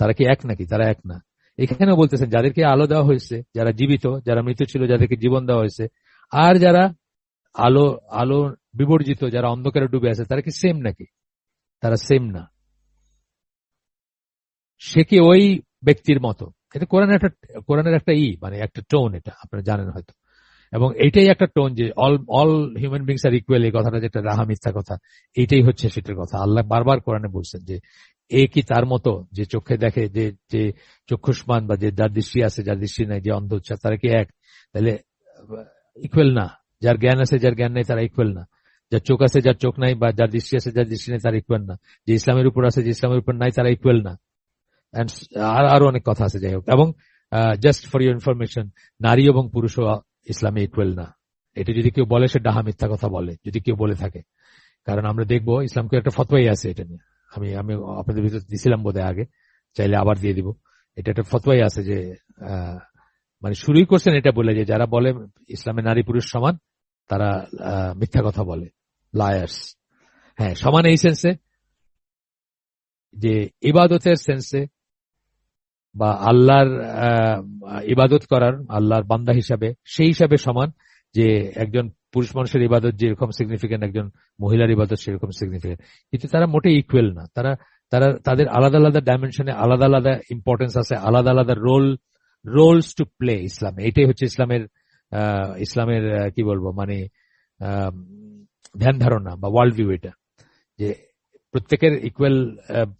তারা কি এক নাকি? তারা এক না। এখানেও বলতেছেন যাদেরকে আলো দেওয়া হয়েছে, যারা জীবিত, যারা মৃত ছিল, যাদেরকে জীবন দেওয়া হয়েছে, আর যারা আলো আলো বিবর্জিত, যারা অন্ধকারে ডুবে আছে, তারা কি সেম নাকি? তারা সেম না। সে কি ওই ব্যক্তির মতো? এটা কোরআনের একটা মানে একটা টোন, এটা আপনারা জানেন হয়তো। এবং এইটাই একটা টোন যে all all human beings are equal, এই কথাটা যেটা রাহা মিথ্যা কথা, এইটাই হচ্ছে সেটার কথা। আল্লাহ বারবার কোরআনে বলছেন যে এ কি তার মতো, যে চোখে দেখে, যে যে চক্ষুষ্মান, বা যে যার দৃষ্টি আছে যার দৃষ্টি নাই, যে অন্ধ, তারা কি এক? তাহলে ইকুয়াল না। যার জ্ঞান আছে যার জ্ঞান নেই তারা ইকুয়াল না। যার চোখ আছে যার চোখ নাই, বা যার দৃষ্টি আছে যার দৃষ্টি নেই, তারা ইকুয়াল না। যে ইসলামের উপর আছে যে ইসলামের উপর নাই, তারা ইকুয়াল না। আর আরো অনেক কথা আছে, যাই হোক। এবং জাস্ট ফর ইউর ইনফরমেশন, নারী এবং পুরুষও ইসলামে ইকুয়াল না। এটা যদি কেউ বলে সে ডাহা মিথ্যা কথা বলে, যদি কেউ বলে থাকে। কারণ আমরা দেখবো ইসলামকে একটা ফতোয়াই আছে এটা নিয়ে। আমি আমি আপনাদের ভিতরে দিছিলাম বোধহয় আগে, চাইলে আবার দিয়ে দিব। এটা একটা ফতোয়াই আছে যে মানে শুরুই করছেন এটা বলে যে যারা বলে ইসলামে নারী পুরুষ সমান, তারা মিথ্যা কথা বলে, লায়ার্স। হ্যাঁ, সমান এই সেন্সে যে ইবাদতের সেন্সে, বা আল্লাহর ইবাদত করার, আল্লাহর বান্দা হিসাবে, সেই হিসাবে সমান। যে একজন পুরুষ মানুষের ইবাদত যেরকম সিগনিফিকেন্ট, একজন মহিলার ইবাদত সেরকম সিগনিফিকেন্ট, কিন্তু তারা মোটেই ইকুয়াল না। তারা তারা তাদের আলাদা আলাদা ডাইমেনশনে আলাদা আলাদা ইম্পর্টেন্স আছে, আলাদা আলাদা রোলস টু প্লে ইসলাম। এটাই হচ্ছে ইসলামের ইসলামের কি বলবো, মানে ধ্যান ধারণা বা ওয়ার্ল্ড ভিউ। এটা যে প্রত্যেকের ইকুয়াল,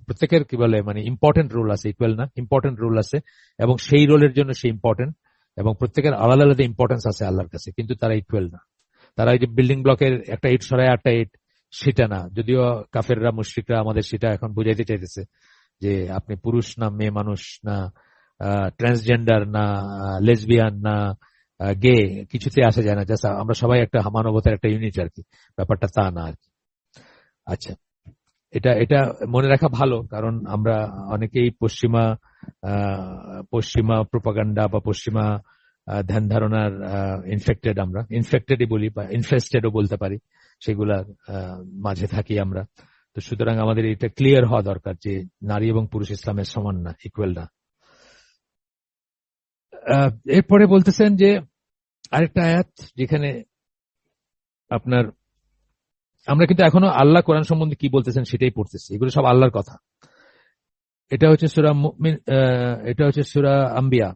প্রত্যেকের কি বলে, মানে ইম্পর্টেন্ট রোল আছে, ইকুয়াল না, ইম্পর্টেন্ট রোল আছে, এবং সেই রোলের জন্য সে ইম্পর্টেন্ট, এবং প্রত্যেকের আলাদা আলাদা ইম্পর্টেন্স আছে আল্লাহর কাছে, কিন্তু তারা ইকুয়াল না। তারা এই যে বিল্ডিং ব্লকের একটা ইট সরায় আটটা ইট, সেটা না। যদিও কাফেররা, মুশরিকরা আমাদের সেটা এখন বুঝাইতে চাইতেছে যে আপনি পুরুষ না মেয়ে মানুষ না, ট্রান্সজেন্ডার না, লেসবিয়ান না, গে, কিছুতে আসা যায় না, জাস্ট আমরা সবাই একটা মানবতার একটা ইউনিট আর কি। ব্যাপারটা তা না আর কি। আচ্ছা, এটা এটা মনে রাখা ভালো, কারণ আমরা অনেকেই পশ্চিমা প্রোপাগান্ডা বা পশ্চিমা ধ্যান ধারণার ইনফেক্টেড, আমরা ইনফেক্টেডই বলি বা ইনফেস্টেডও বলতে পারি, সেগুলার মাঝে থাকি আমরা। তো সুতরাং আমাদের এটা ক্লিয়ার হওয়া দরকার যে নারী এবং পুরুষ ইসলামের সমান না, ইকুয়াল না। এরপরে বলতেছেন যে আরেকটা আয়াত, যেখানে আপনার আমরা কিন্তু এখনো আল্লাহ কোরআন সম্বন্ধে কি বলতেছেন সেটাই পড়তেছি, এগুলো সব আল্লাহর কথা। এটা হচ্ছে সূরা মুমিন, এটা হচ্ছে সূরা আম্বিয়া,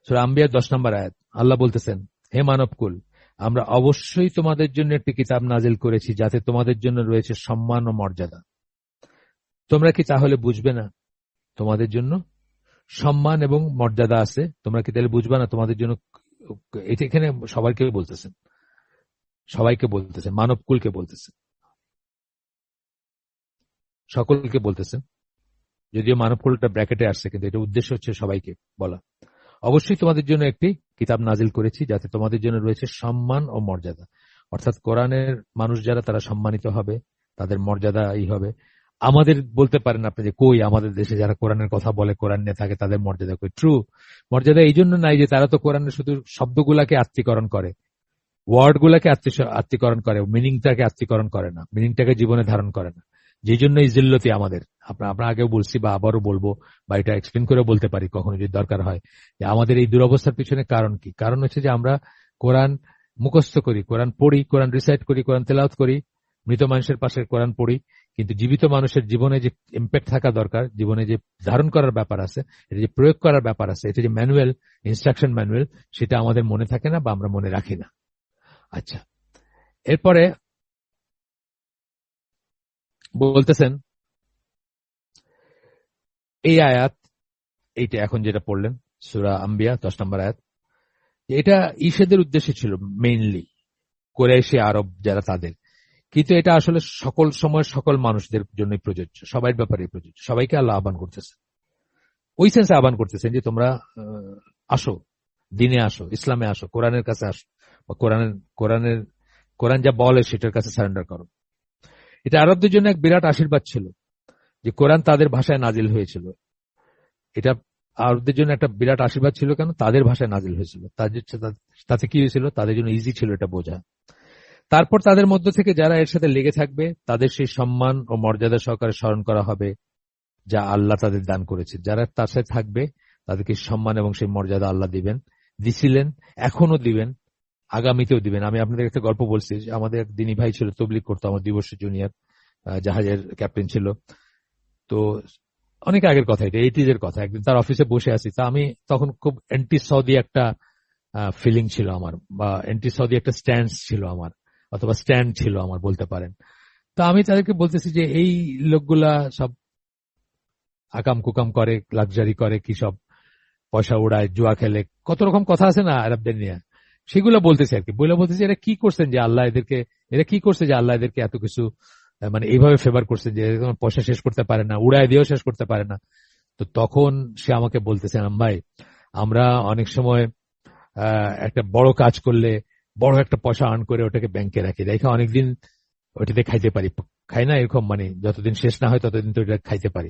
সূরা আম্বিয়ার 10 নম্বর আয়াত। আল্লাহ বলতেছেন, হে মানবকুল, আমরা অবশ্যই তোমাদের জন্য একটি কিতাব নাজিল করেছি যাতে তোমাদের জন্য রয়েছে সম্মান ও মর্যাদা। তোমরা কি তাহলে বুঝবে না? তোমাদের জন্য সম্মান এবং মর্যাদা আছে, তোমরা কি তাহলে বুঝবে না তোমাদের জন্য? এটা এখানে সবাইকে বলতেছেন, সবাইকে বলতেছেন, মানবকুলকে বলতেছেন, সকলকে বলতেছেন। যদিও মানবকুলটা ব্র্যাকেটে আসছে, কিন্তু এটা উদ্দেশ্য হচ্ছে সবাইকে বলা। অবশ্যই তোমাদের জন্য একটি কিতাব নাজিল করেছি যাতে তোমাদের জন্য রয়েছে সম্মান ও মর্যাদা। অর্থাৎ কোরআনের মানুষ যারা, তারা সম্মানিত হবে, তাদের মর্যাদা এই হবে। আমাদের বলতে পারেন আপনি যে কই আমাদের দেশে যারা কোরআনের কথা বলে, কোরআন নিয়ে থাকে, তাদের মর্যাদা কই? ট্রু, মর্যাদা এই জন্য নাই যে তারা তো কোরআনের শুধু শব্দগুলাকে আত্মীকরণ করে, ওয়ার্ড গুলাকে আত্মীকরণ করে, মিনিংটাকে আত্মীকরণ করে না, মিনিংটাকে জীবনে ধারণ করে না। যেই জন্য এই জিল্লতি আমাদের, আমরা আগেও বলছি বা আবারও বলবো, বা এটা এক্সপ্লেন করে বলতে পারি কখনো যদি দরকার হয়, যে আমাদের এই দুরবস্থার পিছনে কারণ কি? কারণ হচ্ছে যে আমরা কোরআন মুখস্থ করি, কোরআন পড়ি, কোরআন রিসাইট করি, কোরআন তেলাওয়াত করি, মৃত মানুষের পাশে কোরআন পড়ি, কিন্তু জীবিত মানুষের জীবনে যে ইম্প্যাক্ট থাকা দরকার, জীবনে যে ধারণ করার ব্যাপার আছে, এটা যে প্রয়োগ করার ব্যাপার আছে, এটা যে ম্যানুয়াল, ইনস্ট্রাকশন ম্যানুয়াল, সেটা আমাদের মনে থাকে না বা আমরা মনে রাখি না। আচ্ছা, এরপরে বলতেছেন এই আয়াত, এইটা এখন যেটা পড়লেন সূরা আম্বিয়া 10 নম্বর আয়াত, এটা ঈসেদের উদ্দেশ্যে ছিল মেইনলি, কুরাইশি আরব যারা তাদের, কিন্তু এটা আসলে সকল সময় সকল মানুষদের জন্যই প্রযোজ্য, সবার ব্যাপারে প্রযোজ্য, সবাইকে আল্লাহ আহ্বান করতেছে, ওই সেন্সে আহ্বান করতেছেন যে তোমরা আসো, দিনে আসো, ইসলামে আসো, কোরআনের কাছে আসো, বা কোরআন যা বলে সেটার কাছে সারেন্ডার করো। এটা আরবদের জন্য এক বিরাট আশীর্বাদ ছিল যে কোরআন তাদের ভাষায় নাজিল হয়েছিল। এটা আরবদের জন্য একটা বিরাট আশীর্বাদ ছিল, কেন? তাদের ভাষায় নাজিল হয়েছিল। তাতে কি হয়েছিল? তাদের জন্য ইজি ছিল এটা বোঝা। তারপর তাদের মধ্য থেকে যারা এর সাথে লেগে থাকবে তাদের সেই সম্মান ও মর্যাদা সহকারে স্মরণ করা হবে যা আল্লাহ তাদের দান করেছে। যারা তার সাথে থাকবে তাদেরকে সম্মান এবং সেই মর্যাদা আল্লাহ দিবেন, দিছিলেন, এখনো দিবেন, আগামীতেও দিবেন। আমি আপনাদের একটা গল্প বলছি, আমাদের এক দিনী ভাই ছিল, তবলিগ করতো, আমার 2 বছর জুনিয়র, জাহাজের ক্যাপ্টেন ছিল। তো অনেক আগের কথা, এটা 80s এর কথা। একদিন তার অফিসে বসে আছি, তা আমি তখন খুব অ্যান্টি সৌদি একটা ফিলিং ছিল আমার, বা অ্যান্টি সৌদি একটা স্ট্যান্ড ছিল আমার, অথবা স্ট্যান্ড ছিল আমার বলতে পারেন। তো আমি তাদেরকে বলতেছি যে এই লোকগুলা সব আকাম কুকাম করে, লাক্সারি করে, কি সব পয়সা উড়ায়, জুয়া খেলে, কত রকম কথা আছে না আরবদের নিয়ে, সেগুলো বলতেছে আর কি। বলতেছি এরা কি করছেন যে আল্লাহ এদেরকে, এরা কি করছে যে আল্লাহ এদেরকে এত কিছু মানে এইভাবে ফেভার করছে যে পয়সা শেষ করতে পারে না, উড়ায় দিয়েও শেষ করতে পারে না। তো তখন সে আমাকে বলতেছে, ভাই আমরা অনেক সময় একটা বড় কাজ করলে বড় একটা পয়সা আর্ন করে ওটাকে ব্যাংকে রাখি, রেখে অনেকদিন ওটাতে খাইতে পারি, খাই না এরকম, মানে যতদিন শেষ না হয় ততদিন তো এটা খাইতে পারি।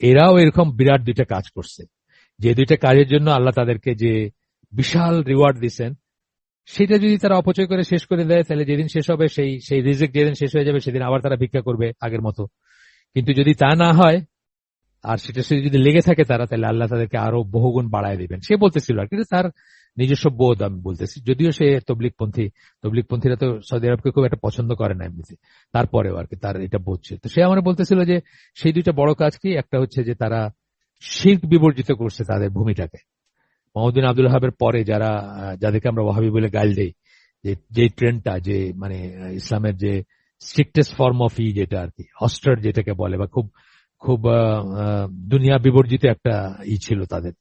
এরাও এরকম বিরাট 2টা কাজ করছে, যে 2টা কাজের জন্য আল্লাহ তাদেরকে যে বিশাল রিওয়ার্ড দিচ্ছেন, সেটা যদি তারা অপচয় করে শেষ করে দেয়, তাহলে যেদিন শেষ হবে সেই সেই রিজিক যেদিন শেষ হয়ে যাবে সেদিন আবার তারা ভিক্ষা করবে আগের মতো। কিন্তু যদি তা না হয় আর সেটা সে যদি লেগে থাকে তারা, তাহলে আল্লাহ তাদেরকে আরো বহুগুণ বাড়ায় দিবেন। সে বলতেছিল আর কিন্তু তার নিজস্ব বোধ, আমি বলতেছি, যদিও সে তবলিগপন্থীরা তো সৌদি আরবকে খুব একটা পছন্দ করে না এমনিতে, তারপরেও আর কি তার এটা বোধ ছিল। তো সে আমার বলতেছিল যে সেই 2টা বড় কাজ কি, একটা হচ্ছে যে তারা শিরক বিবর্জিত করছে তাদের ভূমিটাকে। মোহাম্মদ বিন আব্দুল ওয়াহাবের পরে যারা, যাদেরকে আমরা ওয়াহাবি বলে গাইল দেই, যে ট্রেন্ডটা, যে মানে ইসলামের যে স্ট্রিক্টেস্ট ফর্ম অফ যেটা আর কি, অস্টার যেটাকে বলে, বা খুব খুব দুনিয়া বিবর্জিত একটা ছিল তাদের।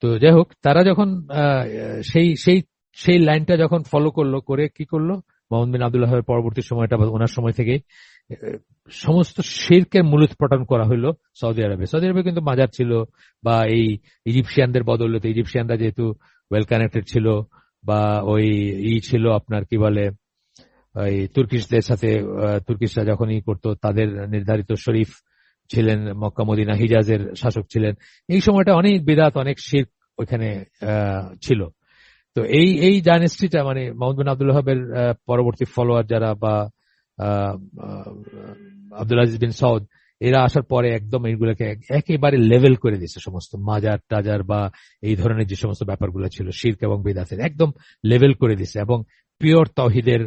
তো যাই হোক, তারা যখন সেই সেই সেই লাইনটা যখন ফলো করলো, করে কি করলো, মোহাম্মদ বিন আব্দুল ওয়াহাবের পরবর্তী সময়টা বা ওনার সময় থেকে সমস্ত শিরকের মূলোৎপাটন করা হলো সৌদি আরবে। সৌদি আরবে কিন্তু মাজার ছিল, বা এই ইজিপশিয়ানদের বদৌলতে, ইজিপশিয়ানরা যেহেতু ওয়েল কানেক্টেড ছিল, বা ওই ছিল আপনার কি বলে, ওই তুর্কিশদের সাথে, তুর্কিশরা যখন করতো তাদের নির্ধারিত শরীফ ছিলেন, মক্কা মদিনা হিজাজের শাসক ছিলেন। এই সময়টা অনেক বিদআত, অনেক শিরক ওইখানে ছিল। তো এই এই ডাইনেস্টিটা, মানে মোহাম্মদ বিন আব্দুল ওয়াহাবের পরবর্তী ফলোয়ার যারা, বা আব্দুল আজিজ বিন সৌদ, এরা আসার পরে একদম এইগুলোকে একেবারে লেভেল করে দিচ্ছে, সমস্ত মাজার টাজার বা এই ধরনের যে সমস্ত ব্যাপারগুলো ছিল শিরক এবং বিদআতের, একদম লেভেল করে দিচ্ছে এবং পিওর তাওহীদের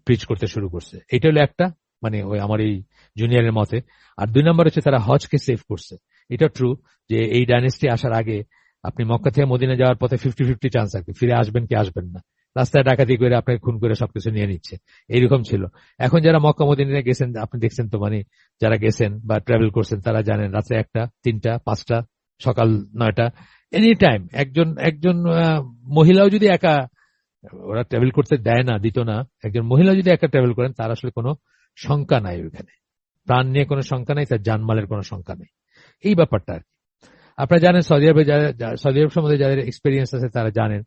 প্রিচ করতে শুরু করছে। এটা হলো একটা, মানে ওই আমার এই জুনিয়রের মতে। আর 2 নম্বর হচ্ছে তারা হজকে সেভ করছে। এটা ট্রু যে এই ডাইনেস্টি আসার আগে আপনি মক্কা থেকে মদিনা যাওয়ার পথে 50-50 চান্স আর কি, ফিরে আসবেন কি আসবেন না, রাস্তায় ডাকাতি করে আপনাকে খুন করে সবকিছু নিয়ে নিচ্ছে, এইরকম ছিল। এখন যারা মক্কা মদিনায় গেছেন, আপনি দেখছেন তো, মানে যারা গেছেন বা ট্রাভেল করছেন তারা জানেন, রাত্রে 1টা, 3টা, 5টা, সকাল 9টা, এনি টাইম একজন একজন মহিলাও যদি একা, ওরা ট্রাভেল করতে দেয় না, দিত না, একজন মহিলা যদি একা ট্রাভেল করেন তার আসলে কোনো শঙ্কা নাই ওইখানে, প্রাণ নিয়ে কোনো শঙ্কা নাই, তার জানমালের কোনো শঙ্কা নেই। এই ব্যাপারটা আর কি আপনারা জানেন। সৌদি আরব সম্বন্ধে যাদের এক্সপিরিয়েন্স আছে তারা জানেন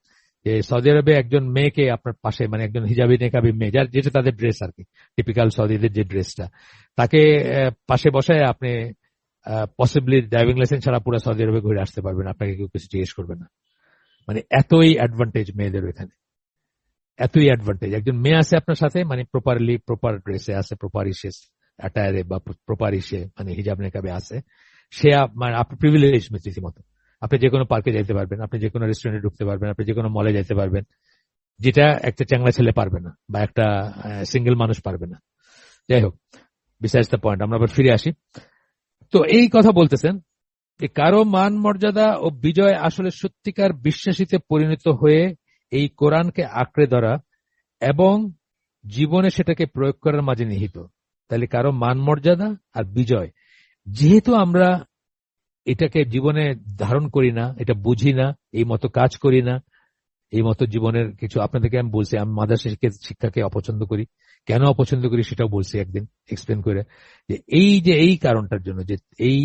যে সৌদি আরবে একজন মেয়েকে আপনার পাশে, মানে একজন হিজাবি নেকাবি মেয়ে, যেটা তাদের ড্রেস আর কি, টিপিক্যাল সৌদিদের যে ড্রেসটা, তাকে পাশে বসায় আপনি পসিবলি ড্রাইভিং লাইসেন্স ছাড়া পুরো সৌদি আরবে ঘুরে আসতে পারবেন, আপনাকে কেউ কিছু জিজ্ঞেস করবে না। মানে এতই অ্যাডভান্টেজ মেয়েদের এখানে, এতই অ্যাডভান্টেজ। একজন মেয়ে আছে আপনার সাথে, মানে প্রপার ড্রেসে আছে, প্রপার ইসে অ্যাটায়ারে, বা প্রপার ইসে, মানে হিজাব নেকাবে আছে, সে মানে আপনি প্রিভিলেজ রীতিমতো। আপনি যে কোনো পার্কে যাইতে পারবেন, আপনি যে কোনো রেস্টুরেন্টে ঢুকতে পারবেন, আপনি যে কোনো মলে যাইতে পারবেন, যেটা একটা চ্যাংলা ছেলে পারবে না, বা একটা সিঙ্গেল মানুষ পারবে না। যাই হোক, বিসাইডস দ্য পয়েন্ট, আমরা আবার ফিরে আসি। তো এই কথা বলতেছেন যে কারো মান মর্যাদা ও বিজয় আসলে সত্যিকার বিশ্বাসীতে পরিণত হয়ে এই কোরআনকে আঁকড়ে ধরা এবং জীবনে সেটাকে প্রয়োগ করার মাঝে নিহিত। তাহলে কারো মান মর্যাদা আর বিজয়, যেহেতু আমরা এটাকে জীবনে ধারণ করি না, এটা বুঝি না, এই মতো কাজ করি না, এই মতো জীবনের কিছু আপনাদেরকে আমি বলছি, আমি মাদ্রাসা শিক্ষাকে অপছন্দ করি। কেন অপছন্দ করি সেটাও বলছি একদিন এক্সপ্লেন করে, যে এই কারণটার জন্য, যে এই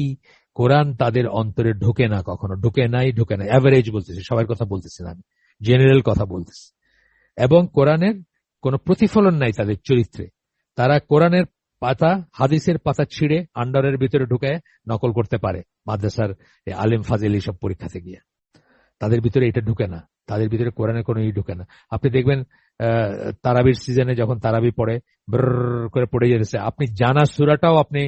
কোরআন তাদের অন্তরে ঢোকে না, কখনো ঢোকে নাই, অ্যাভারেজ বলতেছি, সবার কথা বলতেছি না, আমি জেনারেল কথা বলতেছি। এবং কোরআনের কোনো প্রতিফলন নাই তাদের চরিত্রে। তারা কোরআনের পাতা, হাদিসের পাতা ছিঁড়ে আন্ডারের ভিতরে ঢুকে নকল করতে পারে মাদ্রাসার আলেম ফাজিল এইসব পরীক্ষাতে গিয়ে। তাদের ভিতরে এটা ঢুকে না, তাদের ভিতরে কোরআনের কোনো ঢুকে না। আপনি দেখবেন তারাবির সিজনে যখন তারাবি পড়ে ব্র করে পড়ে যেতেছে, আপনি জানা সূরাটাও আপনি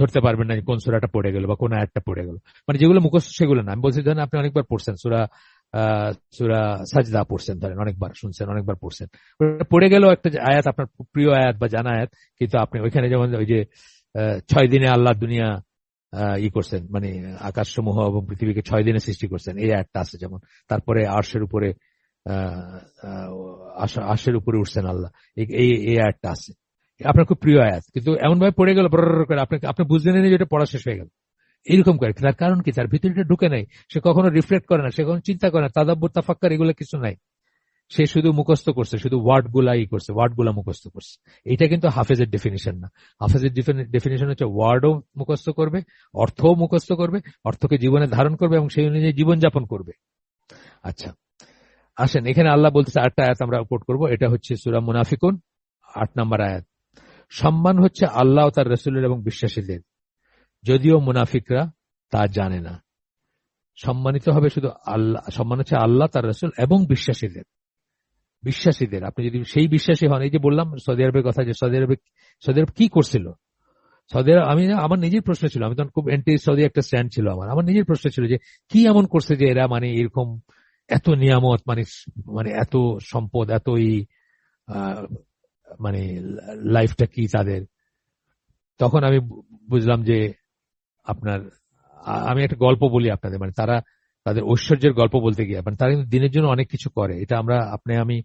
ধরতে পারবেন না কোন সূরাটা পড়ে গেল বা কোন আয়াতটা পড়ে গেল। মানে যেগুলো মুখস্থ সেগুলো না। আমি বলছি ধরেন আপনি অনেকবার পড়ছেন সূরা সাজদা পড়ছেন, ধরেন অনেকবার শুনছেন, অনেকবার পড়ছেন, পড়ে গেল একটা আয়াত, আপনার প্রিয় আয়াত বা জানা আয়াত, কিন্তু আপনি ওইখানে যেমন ওই যে 6 দিনে আল্লাহ দুনিয়া করছেন, মানে আকাশ সমূহ এবং পৃথিবীকে 6 দিনে সৃষ্টি করছেন, এই আয়াতটা আছে যেমন। তারপরে আরশের উপরে আরশের উপরে উঠছেন আল্লাহ, এই আয়াতটা আছে, আপনার খুব প্রিয় আয়াত, কিন্তু এমন ভাবে পড়ে গেল করে আপনি বুঝলেন না যে এটা পড়া শেষ হয়ে গেল। এরকম করে, তার কারণ কি? তার ভিতরে ঢুকে নাই, সে কখনো রিফ্লেক্ট করে না, সে কখনো চিন্তা করে না, তাদাব্বুর তাফাক্কুর এগুলো কিছু নাই। সে শুধু মুখস্থ করছে, শুধু ওয়ার্ড গুলা মুখস্থ করছে। এটা কিন্তু হাফেজের ডেফিনিশন না। হাফেজের ডেফিনিশন হচ্ছে ওয়ার্ডও মুখস্থ করবে, অর্থও মুখস্থ করবে, অর্থকে জীবনে ধারণ করবে এবং সেই অনুযায়ী জীবনযাপন করবে। আচ্ছা আসেন, এখানে আল্লাহ বলতেছে, আরেকটা আয়াত আমরা কোট করবো, এটা হচ্ছে সূরা মুনাফিকুন 8 নম্বর আয়াত। সম্মান হচ্ছে আল্লাহ ও তার রাসূলের এবং বিশ্বাসীদের, যদিও মুনাফিকরা তা জানে না। সম্মানিত হবে শুধু আল্লাহ, সম্মান হচ্ছে আল্লাহ, তার রাসূল এবং বিশ্বাসীদের। আপনি যদি সেই বিশ্বাসী হন, এই যে বললাম সৌদি আরবের কথা, যে সৌদি আরব কি করছিল, আমি আমার নিজের প্রশ্ন ছিল, আমি তখন খুব এন্টি সৌদি একটা স্ট্যান্ড ছিল আমার নিজের প্রশ্ন ছিল যে কি এমন করছে যে এরা মানে এরকম এত নিয়ামত, মানে এত সম্পদ, এতই মানে লাইফটা কি তাদের। তখন আমি বুঝলাম যে আপনার, আমি একটা গল্প বলি আপনাদের, মানে তারা তাদের ঐশ্বর্যের গল্প বলতে গিয়ে, মানে তারা কিন্তু দিনের জন্য অনেক কিছু করে, এটা আমি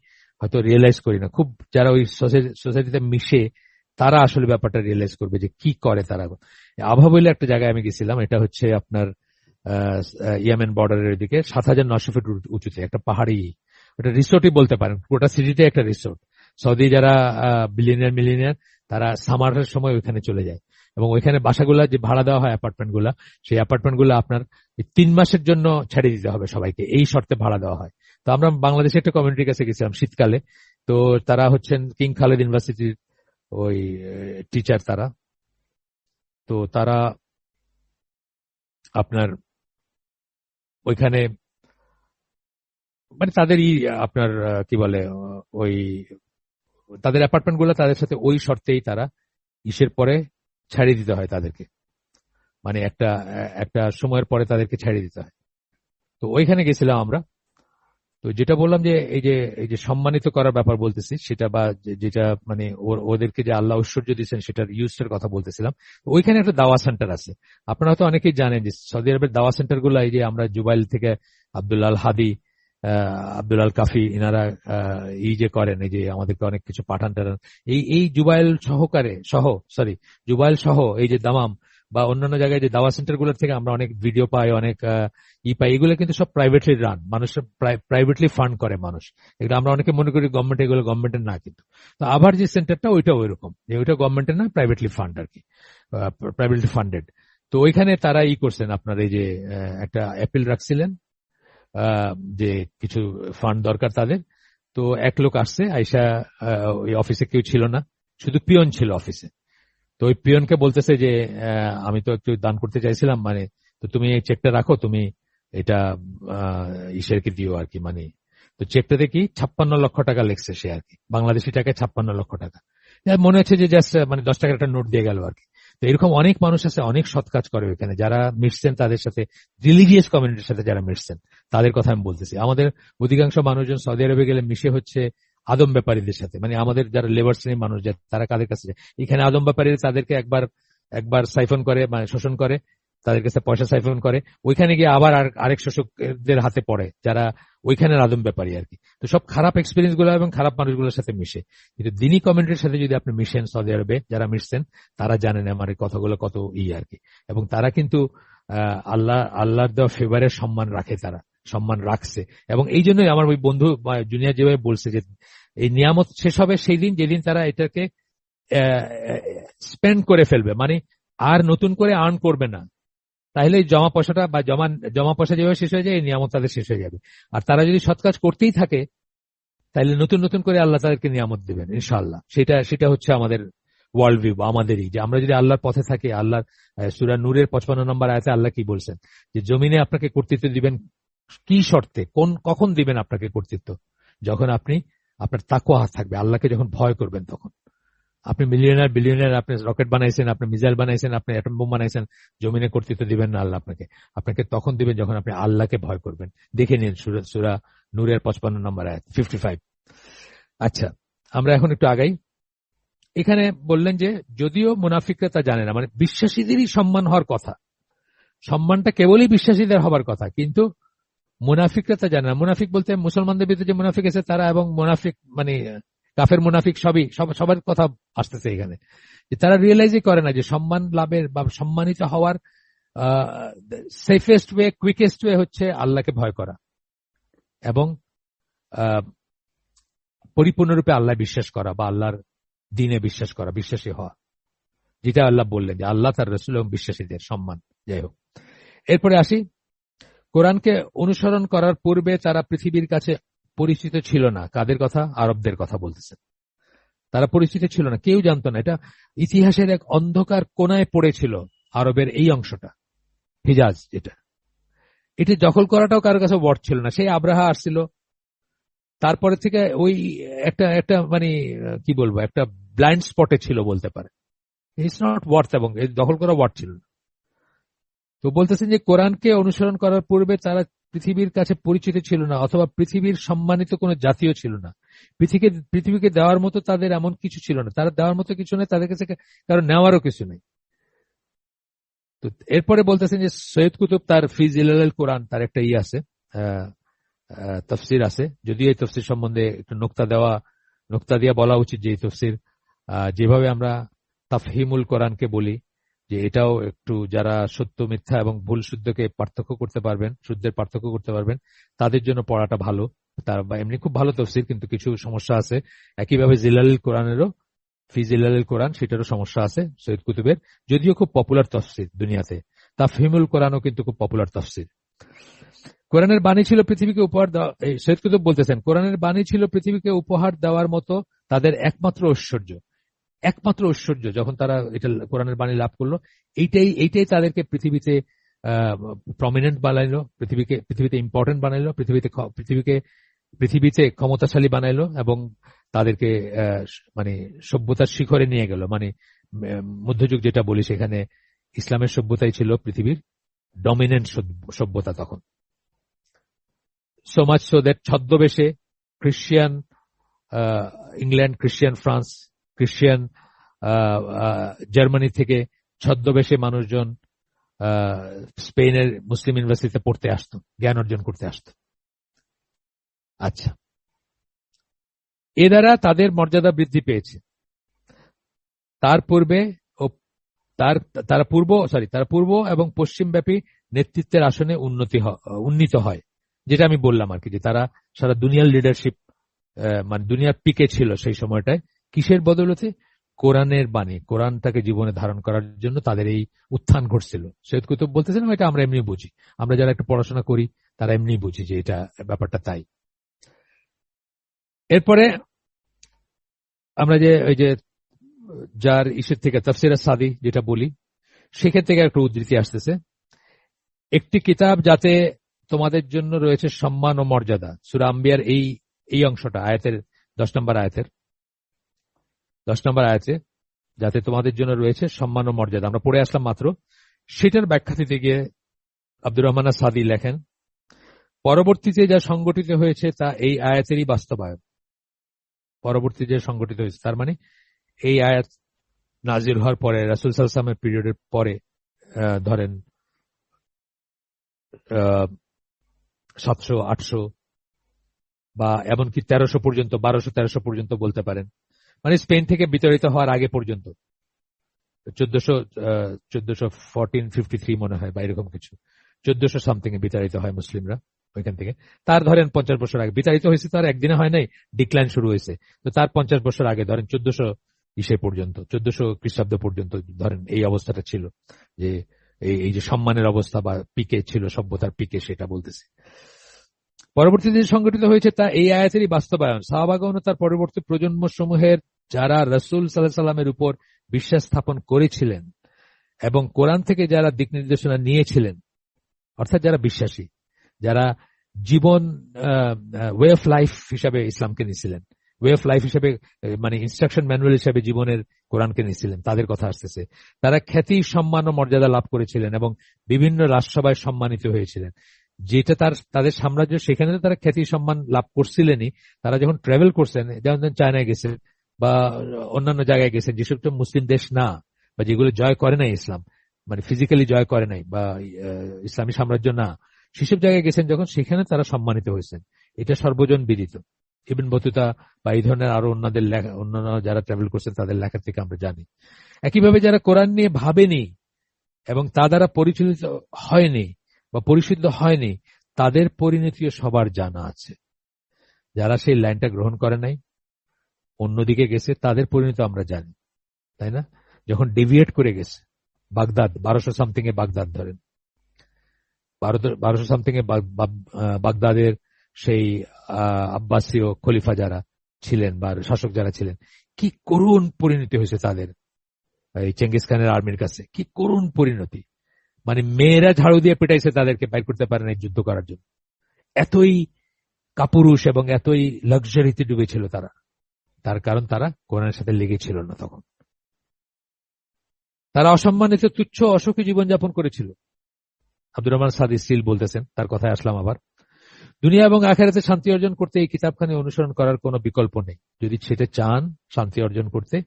হয়তো রিয়েলাইজ করি না। খুব যারা ওই সোসাইটিতে মিশে তারা আসলে ব্যাপারটা রিয়েলাইজ করবে যে কি করে তারা। আভা বলে একটা জায়গায় আমি গেছিলাম, এটা হচ্ছে আপনার ইয়েমেন বর্ডারের দিকে, 7,900 ফিট উঁচুতে একটা পাহাড়ি, ওটা রিসোর্টই বলতে পারেন, গোটা সিটিতে একটা রিসোর্ট। সৌদি যারা মিলিনিয়ার তারা সামারের সময় ওইখানে চলে যায়, এবং ওইখানে বাসাগুলা যে ভাড়া দেওয়া হয় অ্যাপার্টমেন্ট গুলা, সেই অ্যাপার্টমেন্ট গুলো আপনার 3 মাসের জন্য ছেড়ে দিতে হবে সবাইকে, এই শর্তে ভাড়া দেওয়া হয়। তো আমরা বাংলাদেশে একটা কমিউনিটির কাছে গেছিলাম শীতকালে, তো তারা হচ্ছেন কিং খালেদ ইউনিভার্সিটির ওই টিচার তারা। তো তারা আপনার ওইখানে মানে তাদের আপনার কি বলে ওই তাদের অ্যাপার্টমেন্ট গুলো তাদের সাথে ওই শর্তেই তারা ইসের পরে ছাড়িয়ে দিতে হয় তাদেরকে, মানে একটা একটা সময়ের পরে তাদেরকে ছাড়িয়ে দিতে হয়। তো ওইখানে গেছিলাম আমরা। তো যেটা বললাম যে এই যে সম্মানিত করার ব্যাপার বলতেছি, সেটা বা যেটা মানে ওদেরকে যে আল্লাহ ঐশ্বর্য দিচ্ছেন সেটার ইউজটার কথা বলতেছিলাম। ওইখানে একটা দাওয়া সেন্টার আছে, আপনারা হয়তো অনেকেই জানেন যে সৌদি আরবের দাওয়া সেন্টার গুলো, এই যে আমরা জুবাইল থেকে আব্দুল আল হাদি, আব্দুল আল কাফি, ইনারা এই যে করেন, এই যে আমাদেরকে অনেক কিছু পাঠান টাঠান, এই জুবাইল জুবাইল সহ এই যে দামাম বা অন্যান্য জায়গায় যে দাওয়া সেন্টার গুলোর থেকে আমরা অনেক ভিডিও পাই, অনেক পাই, এগুলো কিন্তু সব প্রাইভেটলি রান, মানুষ প্রাইভেটলি ফান্ড করে মানুষ। এগুলো আমরা অনেকে মনে করি গভর্নমেন্ট, এগুলো গভর্নমেন্টের না, কিন্তু তো আবার যে সেন্টারটা ওইটা ওইরকম, যে ওইটা গভর্নমেন্টের না, প্রাইভেটলি ফান্ড আর কি, প্রাইভেটলি ফান্ডেড। তো ওইখানে তারা করছেন আপনার এই যে একটা অ্যাপিল রাখছিলেন যে কিছু ফান্ড দরকার তাদের। তো এক লোক আসছে, আইসা ওই অফিসে কেউ ছিল না, শুধু পিয়ন ছিল অফিসে। তো ওই পিয়নকে বলতেছে যে আমি তো একটু দান করতে চাইছিলাম, মানে তো তুমি এই চেকটা রাখো, তুমি এটা ইসেরকে দিও আর কি, মানে তো চেকটাতে কি 56 লক্ষ টাকা লেখছে সে আর কি, বাংলাদেশি টাকায় 56 লক্ষ টাকা। মনে হচ্ছে যে জাস্ট মানে 10 টাকার একটা নোট দিয়ে গেল আর কি। তো এরকম অনেক মানুষ আছে, অনেক সৎ কাজ করে ওইখানে, যারা মিশছেন তাদের সাথে, রিলিজিয়াস কমিউনিটির সাথে যারা মিশছেন তাদের কথা আমি বলতেছি। আমাদের অধিকাংশ মানুষজন সৌদি আরবে গেলে মিশে হচ্ছে আদম ব্যাপারীদের সাথে, মানে আমাদের যারা লেবার শ্রেণীর মানুষ যায় তারা কাদের কাছে যায়, এখানে আদম ব্যাপারীরা তাদেরকে একবার সাইফন করে, মানে শোষণ করে, তাদের কাছে পয়সা সাইফন করে, ওইখানে গিয়ে আবার আরেক শোষকদের হাতে পড়ে, যারা ওইখানের আদম ব্যাপারী আর কি। তো সব খারাপ এক্সপিরিয়েন্স গুলো এবং খারাপ মানুষগুলোর সাথে মিশে। কিন্তু দিনী কমিউনিটির সাথে যদি আপনি মিশেন, সৌদি আরবে যারা মিশছেন তারা জানেন আমার এই কথাগুলো কত আর কি। এবং তারা কিন্তু আল্লাহর দেওয়া ফেভারের সম্মান রাখে, তারা সম্মান রাখছে। এবং এই জন্যই আমার ওই বন্ধু জুনিয়র যেভাবে বলছে যে এই নিয়ামত শেষ হবে সেই দিন যেদিন তারা এটাকে স্পেন্ড করে ফেলবে, মানে আর নতুন করে আর্ন করবে না। তাহলে এই জমা পয়সাটা বা জমা পয়সা যেভাবে শেষ হয়ে যায়, এই নিয়ামত তাদের শেষ হয়ে যাবে। আর তারা যদি সৎ কাজ করতেই থাকে তাহলে নতুন নতুন করে আল্লাহ তাদেরকে নিয়ামত দেবেন ইনশাআল্লাহ। সেটা হচ্ছে আমাদের ওয়ার্ল্ড ভিউ, আমাদেরই, যে আমরা যদি আল্লাহর পথে থাকি। আল্লাহর সূরা নূরের 55 নম্বর আয়াতে আল্লাহ কি বলছেন, যে জমিনে আপনাকে কর্তৃত্ব দিবেন কি শর্তে, কখন দিবেন আপনাকে কর্তৃত্ব? যখন আপনার তাকওয়া থাকবে, আল্লাহকে যখন ভয় করবেন তখন। আপনি বিলিয়নার, আপনি রকেট বানাইছেন, আপনি মিসাইল বানাইছেন, আপনি অ্যাটম বোম বানাইছেন, জমিনে কর্তৃত্ব দিবেন না আল্লাহ আপনাকে তখন দিবেন যখন আপনি আল্লাহকে ভয় করবেন। দেখে নিন সূরা নূরের 55 নম্বর আয়াত 55। আচ্ছা, আমরা এখন একটু আগাই। এখানে বললেন যে যদিও মুনাফিকরা তা জানে না, মানে বিশ্বাসীদেরই সম্মান হওয়ার কথা, সম্মানটা কেবলই বিশ্বাসীদের হবার কথা, কিন্তু মুনাফিকরা তা জানে না। মুনাফিক বলতে মুসলমানদের ভিতরে যে মুনাফিক আছে তারা, এবং মুনাফিক মানে কাফের মুনাফিক সবার কথা আসতেছে এখানে, যে তারা রিয়েলাইজই করে না যে সম্মান লাভের বা সম্মানিত হওয়ার সেফেস্ট ওয়ে, কুইকেস্ট ওয়ে হচ্ছে আল্লাহকে ভয় করা এবং পরিপূর্ণরূপে আল্লাহ বিশ্বাস করা বা আল্লাহর দিনে বিশ্বাস করা, বিশ্বাসী হওয়া, যেটা আল্লাহ বললেন যে আল্লাহ তার রাসূল এবং বিশ্বাসীদের সম্মান। যাই হোক, এরপরে আসি, কোরআনকে অনুসরণ করার পূর্বে তারা পৃথিবীর কাছে পরিচিত ছিল না। কাদের কথা? আরবদের কথা বলতেছেন। তারা পরিচিত ছিল না, কেউ জানতো না। এটা ইতিহাসের এক অন্ধকার কোনায় পড়েছিল আরবের এই অংশটা, হিজাজ, এটা দখল করাটাও কারোর কাছে ওয়ার্ড ছিল না। সেই আব্রাহা আসছিল, তারপরে থেকে ওই একটা মানে কি বলবো, একটা ব্লাইন্ড স্পটে ছিল বলতে পারে। ইটস নট ওয়ার্থ, এবং দখল করা ওয়ার্ড ছিল না। তো বলতেছেন যে কোরআনকে অনুসরণ করার পূর্বে তারা পৃথিবীর কাছে পরিচিত ছিল না, অথবা পৃথিবীর সম্মানিত কোনো জাতীয় ছিল না। পৃথিবীকে দেওয়ার মতো তাদের এমন কিছু ছিল না, তারা দেওয়ার মতো কিছু নেই, তাদের কাছে কারণ নেওয়ারও কিছু নেই। তো এরপরে বলতেছেন যে সৈয়দ কুতুব তার ফি জিলাল কোরআন, তার একটা আছে, তফসির আছে। যদিও এই তফসির সম্বন্ধে একটু নোক্তা দিয়া বলা উচিত যে এই তফসির, যেভাবে আমরা তাফহিমুল কোরআনকে বলি, যে এটাও একটু যারা সত্য মিথ্যা এবং ভুল শুদ্ধকে পার্থক্য করতে পারবেন, শুদ্ধের পার্থক্য করতে পারবেন, তাদের জন্য পড়াটা ভালো। তার এমনি খুব ভালো তফসির, কিন্তু কিছু সমস্যা আছে। একইভাবে জিলালুল কোরআনেরও, ফি জিলালুল কোরআন, সেটারও সমস্যা আছে সৈয়দ কুতুবের, যদিও খুব পপুলার তফসির দুনিয়াতে। তাফহিমুল কোরআনও কিন্তু খুব পপুলার তফসির। কোরআনের বাণী ছিল পৃথিবীকে উপহার দেওয়া, সৈয়দ কুতুব বলতেছেন কোরআনের বাণী ছিল পৃথিবীকে উপহার দেওয়ার মতো তাদের একমাত্র ঐশ্বর্য। যখন তারা এটা কোরআনের বাণী লাভ করলো, এইটাই তাদেরকে পৃথিবীতে প্রমিনেন্ট বানাইলো, পৃথিবীতে ইম্পর্টেন্ট বানাইলো, পৃথিবীতে ক্ষমতাশালী বানাইলো, এবং তাদেরকে মানে সভ্যতার শিখরে নিয়ে গেল। মানে মধ্যযুগ যেটা বলি, সেখানে ইসলামের সভ্যতাই ছিল পৃথিবীর ডমিনেন্ট সভ্যতা তখন। সো মাচ সো দ্যাট ছদ্মবেশে Christian England, Christian France, Christian Germany থেকে ছদ্মবেশে মানুষজন স্পেনের মুসলিম ইউনিভার্সিটিতে পড়তে আসতো, জ্ঞান অর্জন করতে আসতো। আচ্ছা, এ দ্বারা তাদের মর্যাদা বৃদ্ধি পেয়েছে। তার পূর্ব এবং পশ্চিমব্যাপী নেতৃত্বের আসনে উন্নীত হয়, যেটা আমি বললাম আর কি, যে তারা সারা দুনিয়ার লিডারশিপ, মানে দুনিয়ার পিকে ছিল সেই সময়টায়। কিসের বদৌলতে? কোরআনের বাণী, কোরআনটাকে জীবনে ধারণ করার জন্য তাদের এই উত্থান ঘটছিল। সৈয়দ কুতুব বলতেছেন এটা আমরা এমনি বুঝি, আমরা যারা একটু পড়াশোনা করি তারা এমনি বুঝি যে এটা ব্যাপারটা তাই। এরপরে আমরা ওই যে যার ইসের থেকে তাফসিরে সাদি যেটা বলি, সেখান থেকে একটা উদ্ধৃতি আসতেছে, একটি কিতাব যাতে তোমাদের জন্য রয়েছে সম্মান ও মর্যাদা। সূরা আম্বিয়ার এই অংশটা, আয়াতের 10 নম্বর আয়াতে যাতে তোমাদের জন্য রয়েছে সম্মান ও মর্যাদা, আমরা পড়ে আসলাম মাত্র। সেটার ব্যাখ্যা দিতে গিয়ে আব্দুর রহমান সাদি লেখেন, পরবর্তীতে যা সংগঠিত হয়েছে তা এই আয়াতেরই বাস্তবায়ন। পরবর্তী যে সংগঠিত হয়েছে, তার মানে এই আয়াত নাজিল হওয়ার পরে, রাসূল সাল্লাল্লাহু আলাইহি ওয়াসাল্লামের পিরিয়ডের পরে, ধরেন 700-800 বা এমনকি 1300 পর্যন্ত, 1200-1300 পর্যন্ত বলতে পারেন, মানে স্পেন থেকে বিতাড়িত হওয়ার আগে পর্যন্ত 1453 মনে হয় বা এরকম কিছু, 1400 সামথিং এ বিতাড়িত হয় মুসলিমরা ওইখান থেকে। তার ধরেন 50 বছর আগে বিতাড়িত হয়েছে, তার একদিনে হয় নাই, ডিক্লাইন শুরু হয়েছে। তো তার 50 বছর আগে ধরেন 1400 পর্যন্ত, 1400 খ্রিস্টাব্দ পর্যন্ত ধরেন এই অবস্থাটা ছিল, যে এই যে সম্মানের অবস্থা বা পিকে ছিল, সভ্যতার পিকে, সেটা বলতেছে। পরবর্তীতে সংগঠিত হয়েছে তা এই আয়াতেরই বাস্তবায়ন। সাহাবাগণ ও তার পরবর্তী প্রজন্ম সমূহের যারা রাসূল সাল্লাল্লাহু আলাইহি সাল্লামের উপর বিশ্বাস স্থাপন করেছিলেন এবং কোরআন থেকে যারা দিক নির্দেশনা নিয়েছিলেন, অর্থাৎ যারা বিশ্বাসী, যারা জীবন ওয়ে অফ লাইফ হিসাবে ইসলামকে নিয়েছিলেন, ওয়ে অফ লাইফ হিসাবে মানে ইনস্ট্রাকশন ম্যানুয়াল হিসাবে জীবনের কোরআনকে নিয়েছিলেন, তাদের কথা আসতেছে। তারা খ্যাতি, সম্মান ও মর্যাদা লাভ করেছিলেন এবং বিভিন্ন রাজসভায় সম্মানিত হয়েছিলেন। যেটা তাদের সাম্রাজ্য, সেখানে তো তারা খ্যাতি সম্মান লাভ করছিলেনই। তারা যখন ট্রাভেল করছেন, যেমন চায়নায় গেছেন বা অন্যান্য জায়গায় গেছেন, যেসব মুসলিম দেশ না বা যেগুলো জয় করে নাই ইসলাম, মানে ফিজিক্যালি জয় করে নাই বা ইসলামী সাম্রাজ্য না, সেসব জায়গায় গেছেন যখন, সেখানে তারা সম্মানিত হয়েছেন। এটা সর্বজন বিদিত। ইবনে বতুতা বা এই ধরনের আরো অন্যান্য যারা ট্রাভেল করছেন তাদের লেখা থেকে আমরা জানি। একইভাবে যারা কোরআন নিয়ে ভাবেনি এবং তা দ্বারা পরিচালিত হয়নি বা পরিশুদ্ধ হয়নি, তাদের পরিণতিও সবার জানা আছে। যারা সেই লাইনটা গ্রহণ করে নাই, অন্যদিকে গেছে, তাদের পরিণতি আমরা জানি, তাই না? যখন ডেভিয়েট করে গেছে, বাগদাদ 1200 সামথিং এ বাগদাদ ধরেন, 1200 সামথিং এ বাগদাদের সেই আব্বাসীয় খলিফা যারা ছিলেন বা শাসক যারা ছিলেন, কি করুণ পরিণতি হয়েছে তাদের। এই চেঙ্গিস খানের আর্মির কাছে কি করুণ পরিণতি, মানে মেয়েরা ঝাড়ু দিয়ে পেটাইছে তাদেরকে, বাইর করতে পারে না যুদ্ধ করার জন্য। এতই কাপুরুষ এবং এতই লাক্সারিতে ডুবেছিল তারা, তার কারণ তারা কোরআনের সাথে লেগেছিল না। তখন তারা অসম্মানিত, তুচ্ছ, অসুখী জীবনযাপন করেছিল। আব্দুর রহমান সাদি সিল বলতেছেন, তার কথায় আসলাম আবার, দুনিয়া এবং আখিরাতে শান্তি অর্জন করতে এই কিতাবখানি অনুসরণ করার কোনো বিকল্প নেই। যদি সেটা চান শান্তি অর্জন করতে,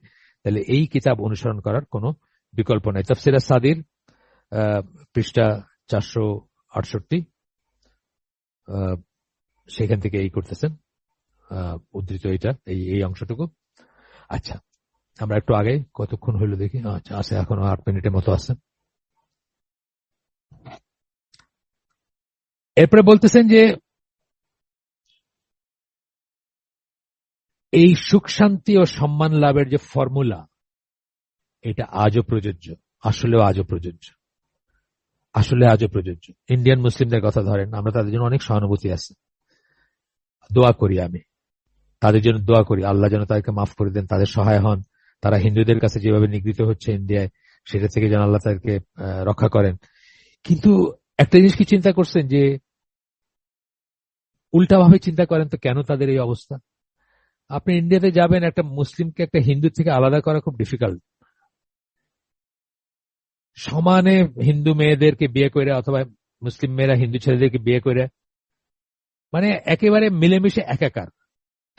তাহলে এই কিতাব অনুসরণ করার কোনো বিকল্প নেই। তাফসির সাদির পৃষ্ঠা 468, সেখান থেকে এই করতেছেন উদ্ধৃত, এটা এই অংশটুকু। আচ্ছা, আমরা একটু আগে কতক্ষণ হইল দেখি। আচ্ছা, আছে এখনো 8 মিনিটের মতো আছে। এরপরে বলতেছেন যে এই সুখ শান্তি ও সম্মান লাভের যে ফর্মুলা, এটা আজও প্রযোজ্য, আসলেও আজও প্রযোজ্য, আসলে আজও প্রযোজ্য। ইন্ডিয়ান মুসলিমদের কথা ধরেন, আমরা তাদের জন্য অনেক সহানুভূতি আছে, দোয়া করি, আমি তাদের জন্য দোয়া করি, আল্লাহ যেন তাদেরকে মাফ করে দেন, তাদের সহায় হন। তারা হিন্দুদের কাছে যেভাবে নিগৃহীত হচ্ছে ইন্ডিয়ায়, সেটা থেকে যেন আল্লাহ তাদেরকে রক্ষা করেন। কিন্তু একটা জিনিস কি চিন্তা করছেন যে উল্টাভাবে চিন্তা করেন তো কেন তাদের এই অবস্থা? আপনি ইন্ডিয়াতে যাবেন, একটা মুসলিমকে একটা হিন্দু থেকে আলাদা করা খুব ডিফিকাল্ট। সমানে হিন্দু মেয়েদেরকে বিয়ে করে অথবা মুসলিম মেয়েরা হিন্দু ছেলেদেরকে বিয়ে করে, মানে একেবারে মিলেমিশে একাকার।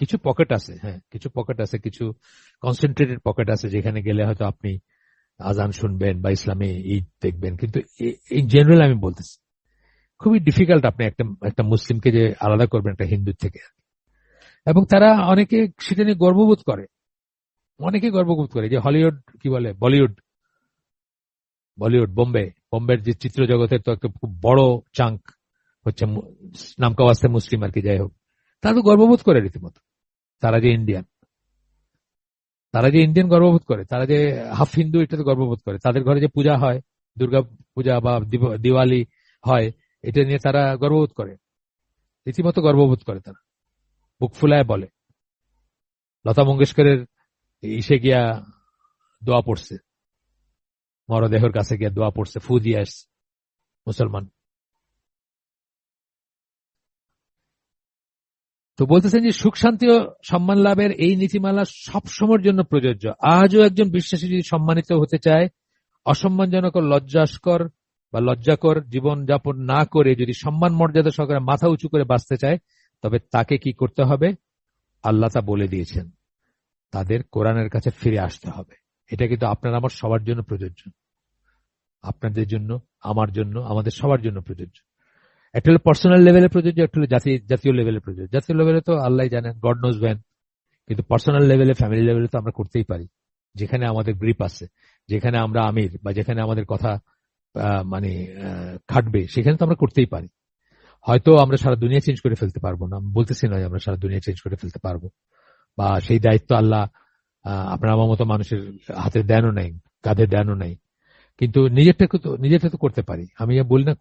কিছু পকেট আছে, হ্যাঁ কিছু পকেট আছে, কিছু কনসেন্ট্রেটেড পকেট আছে, যেখানে গেলে হয়তো আপনি আজান শুনবেন বা ইসলামী ঈদ দেখবেন, কিন্তু এই জেনারেল আমি বলতেছি খুবই ডিফিকাল্ট আপনি একটা মুসলিমকে যে আলাদা করবেন একটা হিন্দুর থেকে। এবং তারা অনেকে সেটা নিয়ে গর্ববোধ করে, অনেকে গর্ববোধ করে যে হলিউড কি বলে, বলিউড বোম্বের যে চিত্র জগতের তো একটা খুব বড় চাঙ্ক হচ্ছে নামকা ওয়াস্তে মুসলিম আর কি, যাই হোক, তারা তো গর্ববোধ করে রীতিমতো। তারা যে ইন্ডিয়ান গর্ববোধ করে, তারা যে হাফ হিন্দু এটাতে গর্ববোধ করে, তাদের ঘরে যে পূজা হয়, দুর্গা পূজা বা দিওয়ালি হয়, এটা নিয়ে তারা গর্ববোধ করে, রীতিমতো গর্ববোধ করে। তারা বুক ফুলায় বলে। লতা মঙ্গেশকরের ইসে গিয়া দোয়া পড়ছে, মরদেহের কাছে গিয়া দোয়া পড়ছে, ফু দিয়ে আসছে মুসলমান। তো বলতেছেন যে সুখ শান্তি ও সম্মান লাভের এই নীতিমালা সব সময়ের জন্য প্রযোজ্য। আজও একজন বিশ্বাসী যদি সম্মানিত হতে চায়, অসম্মানজনক ও লজ্জাকর জীবন যাপন না করে যদি সম্মান মর্যাদা সহকারে মাথা উঁচু করে বাঁচতে চায়, তবে তাকে কি করতে হবে? আল্লাহ তা বলে দিয়েছেন, তাদের কোরআনের কাছে ফিরে আসতে হবে। এটা কিন্তু আপনার আমার সবার জন্য প্রযোজ্য, আপনাদের জন্য, আমার জন্য, আমাদের সবার জন্য প্রযোজ্য। একটা হলো পার্সোনাল লেভেলে প্রযোজ্য, একটা হলো জাতীয় লেভেলে প্রযোজ্য। জাতীয় লেভেলে তো আল্লাহ জানেন, গড নোজ ভ্যান, কিন্তু পার্সোনাল লেভেলে, ফ্যামিলি লেভেলে তো আমরা করতেই পারি, যেখানে আমাদের গ্রিপ আছে। যেখানে আমরা আমির বা যেখানে আমাদের কথা মানে খাটবে, সেখানে তো আমরা করতেই পারি। হয়তো আমরা সারা দুনিয়া চেঞ্জ করে ফেলতে পারবো না, বলতেছি নয় আমরা সারা দুনিয়া চেঞ্জ করে ফেলতে পারবো, বা সেই দায়িত্ব আল্লাহ আপনার আমার মতো মানুষের হাতে দেনও নাই, কাঁধে দেনও নাই। কিন্তু নিজেরটা তো করতে পারি। আমি বলি না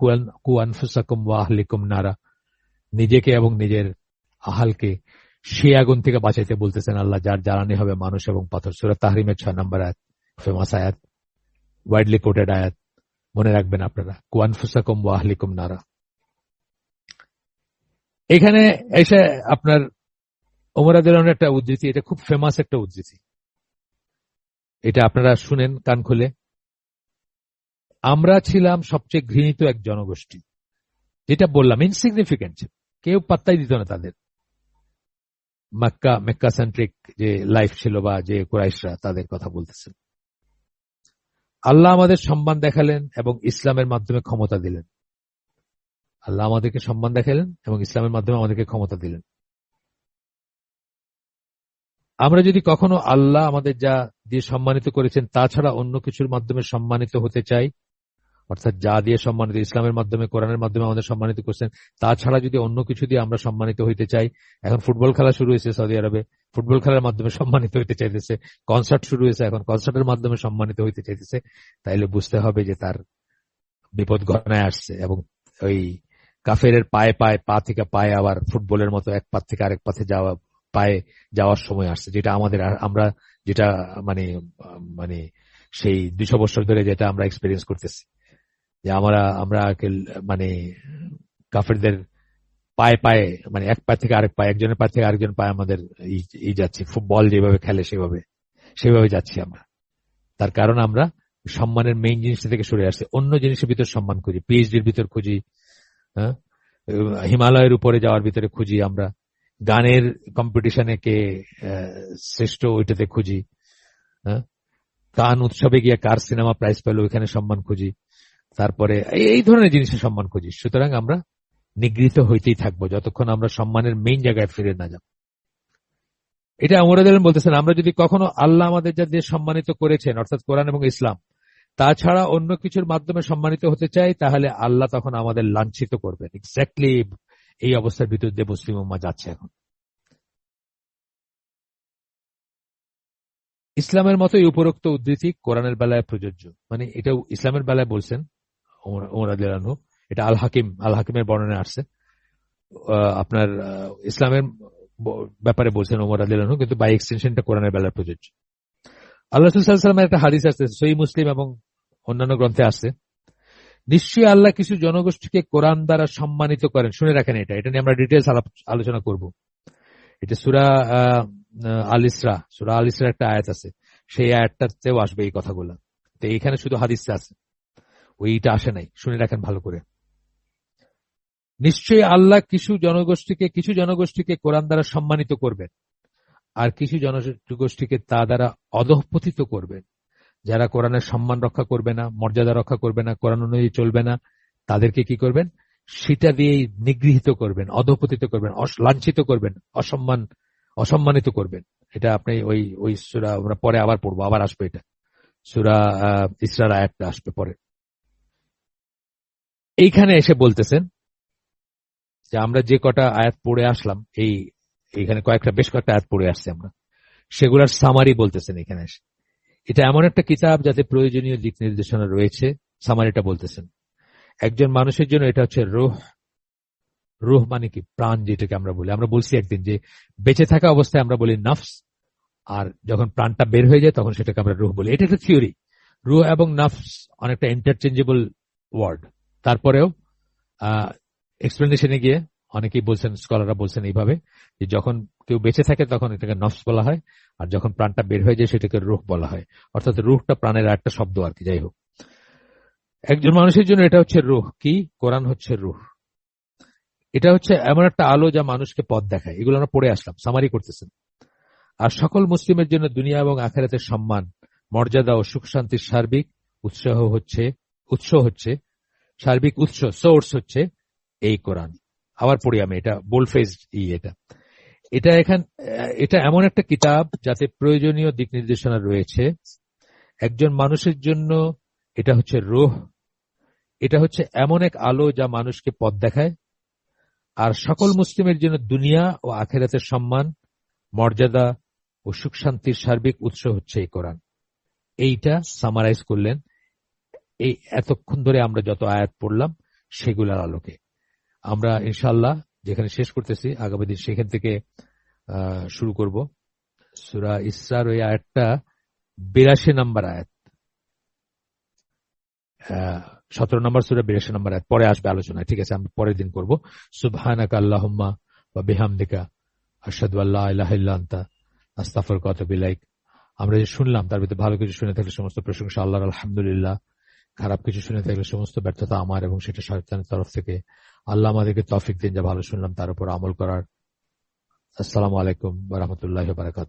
কু আনফুসাকুম ওয়া আহলিকুম নারা, নিজেকে এবং নিজের আহালকে সে আগুন থেকে বাঁচাইতে বলতেছেন আল্লাহ, যার জ্বালানি হবে মানুষ এবং পাথর। সূরা তাহরিমের 6 নম্বর আয়াত, ফেমাস আয়াত, ওয়াইডলি কোটেড আয়াত, মনে রাখবেন আপনারা, কু আনফুসাকুম ওয়া আহলিকুম নারা। এখানে এসে আপনার ওমর রাদিয়াল্লাহু আনহু একটা উদ্ধৃতি, এটা খুব ফেমাস একটা উদ্ধৃতি, এটা আপনারা শুনেন কান খুলে। আমরা ছিলাম সবচেয়ে ঘৃণিত এক জনগোষ্ঠী, যেটা বললাম ইনসিগনিফিকেন্ট, কেউ পাত্তাই দিত না তাদের। মেক্কা সেন্ট্রিক যে লাইফ ছিল, বা যে কুরাইশরা, তাদের কথা বলতেছেন। আল্লাহ আমাদের সম্মান দেখালেন এবং ইসলামের মাধ্যমে ক্ষমতা দিলেন। আল্লাহ আমাদেরকে সম্মান দেখালেন এবং ইসলামের মাধ্যমে আমাদেরকে ক্ষমতা দিলেন। আমরা যদি কখনো আল্লাহ আমাদের যা দিয়ে সম্মানিত করেছেন তাছাড়া অন্য কিছুর মাধ্যমে সম্মানিত হতে চাই, অর্থাৎ যা দিয়ে সম্মানিত, ইসলামের মাধ্যমে, কোরআনের মাধ্যমে আমাদের সম্মানিত করছেন, তাছাড়া যদি অন্য কিছু দিয়ে আমরা সম্মানিত হইতে চাই, এখন ফুটবল খেলা শুরু হয়েছে সৌদি আরবে, ফুটবল খেলার মাধ্যমে সম্মানিত হইতে চাইতেছে, কনসার্ট শুরু হয়েছে, এখন কনসার্টের মাধ্যমে সম্মানিত হইতে চাইতেছে, তাইলে বুঝতে হবে যে তার বিপদ ঘনায় আসছে। এবং ওই কাফেরের পায়ে পায়ে, পা থেকে পায়ে, আবার ফুটবলের মতো এক পা থেকে আরেক পাথে যাওয়া, পায়ে যাওয়ার সময় আসছে, যেটা আমরা যেটা মানে মানে সেই 200 বছর ধরে যেটা আমরা এক্সপেরিয়েন্স করতেছি, যে আমরা মানে কাফেরদের পায়ে পায়ে, মানে এক পা থেকে আরেক পায়ে, একজনের পা থেকে আরেকজন পায়ে আমাদের যাচ্ছি, ফুটবল যেভাবে খেলে সেভাবে যাচ্ছি আমরা। তার কারণ আমরা সম্মানের মেইন জিনিসটা থেকে সরে আসছি, অন্য জিনিসের ভিতর সম্মান খুঁজি, পিএইচডির ভিতর খুঁজি, হ্যাঁ, হিমালয়ের উপরে যাওয়ার ভিতরে খুঁজি, আমরা গানের কম্পিটিশনে কে শ্রেষ্ঠ ওইটাতে খুঁজি, হ্যাঁ, কান উৎসবে গিয়ে কার সিনেমা প্রাইজ পেল ওইখানে সম্মান খুঁজি, তারপরে এই ধরনের জিনিসের সম্মান খুঁজি। সুতরাং আমরা নিগৃহীত হইতেই থাকবো যতক্ষণ আমরা সম্মানের মেইন জায়গায় ফিরে না যাব। এটা ওমর রাদিয়াল্লাহু আনহু বলতেছেন, আমরা যদি কখনো আল্লাহ আমাদের যা দিয়ে সম্মানিত করেছেন, অর্থাৎ কোরআন এবং ইসলাম, তাছাড়া অন্য কিছুর মাধ্যমে সম্মানিত হতে চাই, তাহলে আল্লাহ তখন আমাদের লাঞ্ছিত করবেন। এক্স্যাক্টলি এই অবস্থার ভিতর দিয়ে মুসলিম উম্মাহ যাচ্ছে এখন। ইসলামের মতো এই উপরোক্ত উদ্ধৃতি কোরআনের বেলায় প্রযোজ্য, মানে এটা ইসলামের বেলায় বলছেন ওমর রাদিয়াল্লাহু আনহু, এটা আল হাকিমের বর্ণনায় আসছে। আপনার ইসলামের ব্যাপারে বলছেন ওমর রাদিয়াল্লাহু আনহু, কিন্তু বাই এক্সটেনশনটা কোরআনের বেলায় প্রযোজ্য। আল্লাহ রাসূল সাল্লাল্লাহু আলাইহি ওয়াসাল্লামের একটা হাদিস আছে, সহিহ মুসলিম এবং অন্যান্য গ্রন্থে আছে, নিশ্চয়ই আল্লাহ কিছু জনগোষ্ঠীকে কোরআন দ্বারা সম্মানিত করেন। শুনে রাখেন, এটা নিয়ে আমরা ডিটেইলস আলোচনা করব। এটা সূরা আল ইসরা একটা আয়াত আছে, সেই আয়াতটাতেও আসবে এই কথাগুলো। তো এখানে শুধু হাদিসটা আছে, ওইটা আসে নাই, শুনে রাখেন ভালো করে। নিশ্চয়ই আল্লাহ কিছু জনগোষ্ঠীকে কোরআন দ্বারা সম্মানিত করবেন, আর কিছু জনগোষ্ঠীকে তা দ্বারা অধঃপতিত করবেন। যারা কোরআনের সম্মান রক্ষা করবে না, মর্যাদা রক্ষা করবে না, কোরআন অনুযায়ী চলবে না, তাদেরকে কি করবেন? সেটা দিয়েই নিগৃহীত করবেন, অধঃপতিত করবেন, লাঞ্ছিত করবেন, অসম্মানিত করবেন। এটা আপনি ওই সূরা আমরা পরে আবার পড়বো, আবার আসবে, এটা সূরা ইসরার আয়াতটা আসবে পরে। এইখানে এসে বলতেছেন যে আমরা যে কটা আয়াত পড়ে আসলাম, এইখানে বেশ কয়েকটা আয়াত পড়ে আসছে আমরা, সেগুলার সামারি বলতেছেন এখানে এসে। এটা এমন একটা কিতাব যাতে প্রয়োজনীয় দিক নির্দেশনা রয়েছে, সামারিটা বলতেছেন। একজন মানুষের জন্য এটা হচ্ছে রুহ মানে কি? প্রাণ, যেটাকে আমরা বলছি একদিন যে বেঁচে থাকা অবস্থায় আমরা বলি নফস, আর যখন প্রাণটা বের হয়ে যায় তখন সেটাকে আমরা রুহ বলি। এটা একটা থিওরি। রুহ এবং নফস অনেকটা ইন্টারচেঞ্জেবল ওয়ার্ড। তারপরেও এক্সপ্লেনেশনে গিয়ে অনেকেই বলছেন, স্কলাররা বলছেন এইভাবে, যে যখন কেউ বেঁচে থাকে তখন এটাকে নফস বলা হয়, আর যখন প্রাণটা বের হয়ে যায় সেটাকে রুহ বলা হয়। অর্থাৎ রুহটা প্রাণের একটা শব্দ আর কি। যাই হোক, একজন মানুষের জন্য এটা হচ্ছে রুহ। কি? কোরআন হচ্ছে রুহ। এটা হচ্ছে এমন একটা আলো যা মানুষকে পথ দেখায়। এগুলো আমরা পড়ে আসলাম, সামারি করতেছেন। আর সকল মুসলিমের জন্য দুনিয়া এবং আখিরাতের সম্মান, মর্যাদা ও সুখ শান্তির সার্বিক উৎস হচ্ছে সার্বিক সোর্স হচ্ছে এই কোরআন। আবার পড়ি আমি, এটা বোল্ডফেজ এটা এমন একটা কিতাব যাতে প্রয়োজনীয় দিক নির্দেশনা রয়েছে একজন মানুষের জন্য এটা হচ্ছে রূহ, এটা হচ্ছে এমন এক আলো যা মানুষকে পথ দেখায়। আর সকল মুসলিমের জন্য দুনিয়া ও আখিরাতের সম্মান, মর্যাদা ও সুখ শান্তির সার্বিক উৎস হচ্ছে এই কোরআন। এইটা সামারাইজ করলেন এই এতক্ষণ ধরে আমরা যত আয়াত পড়লাম সেগুলোর আলোকে। আমরা ইনশাআল্লাহ যেখানে শেষ করতেছি আগামী দিন সেখান থেকে শুরু করব। সূরা ইসরার ওই আয়াতটা 82 নম্বর আয়াত, 17 নম্বর সূরা 82 নম্বর আয়াত পরে আসবে আলোচনায়। ঠিক আছে, আমরা পরের দিন করব। সুবহানাকা আল্লাহুম্মা ওয়া বিহামদিকা আশহাদু আল্লা ইলাহা ইল্লা আনতা আস্তাগফিরুকা ওয়া আতুবু ইলাইক। আমরা যে শুনলাম তার ভিতরে ভালো কিছু শুনে থাকলে সমস্ত প্রশংসা আল্লাহর, আলহামদুলিল্লাহ। খারাপ কিছু শুনে থাকলে সমস্ত ব্যর্থতা আমার এবং সেটা শয়তানের তরফ থেকে। আল্লাহ আমাদেরকে তৌফিক দিন যা ভালো শুনলাম তার উপর আমল করার। আসসালামু আলাইকুম ওয়া রাহমাতুল্লাহি ওয়া বারাকাতুহু।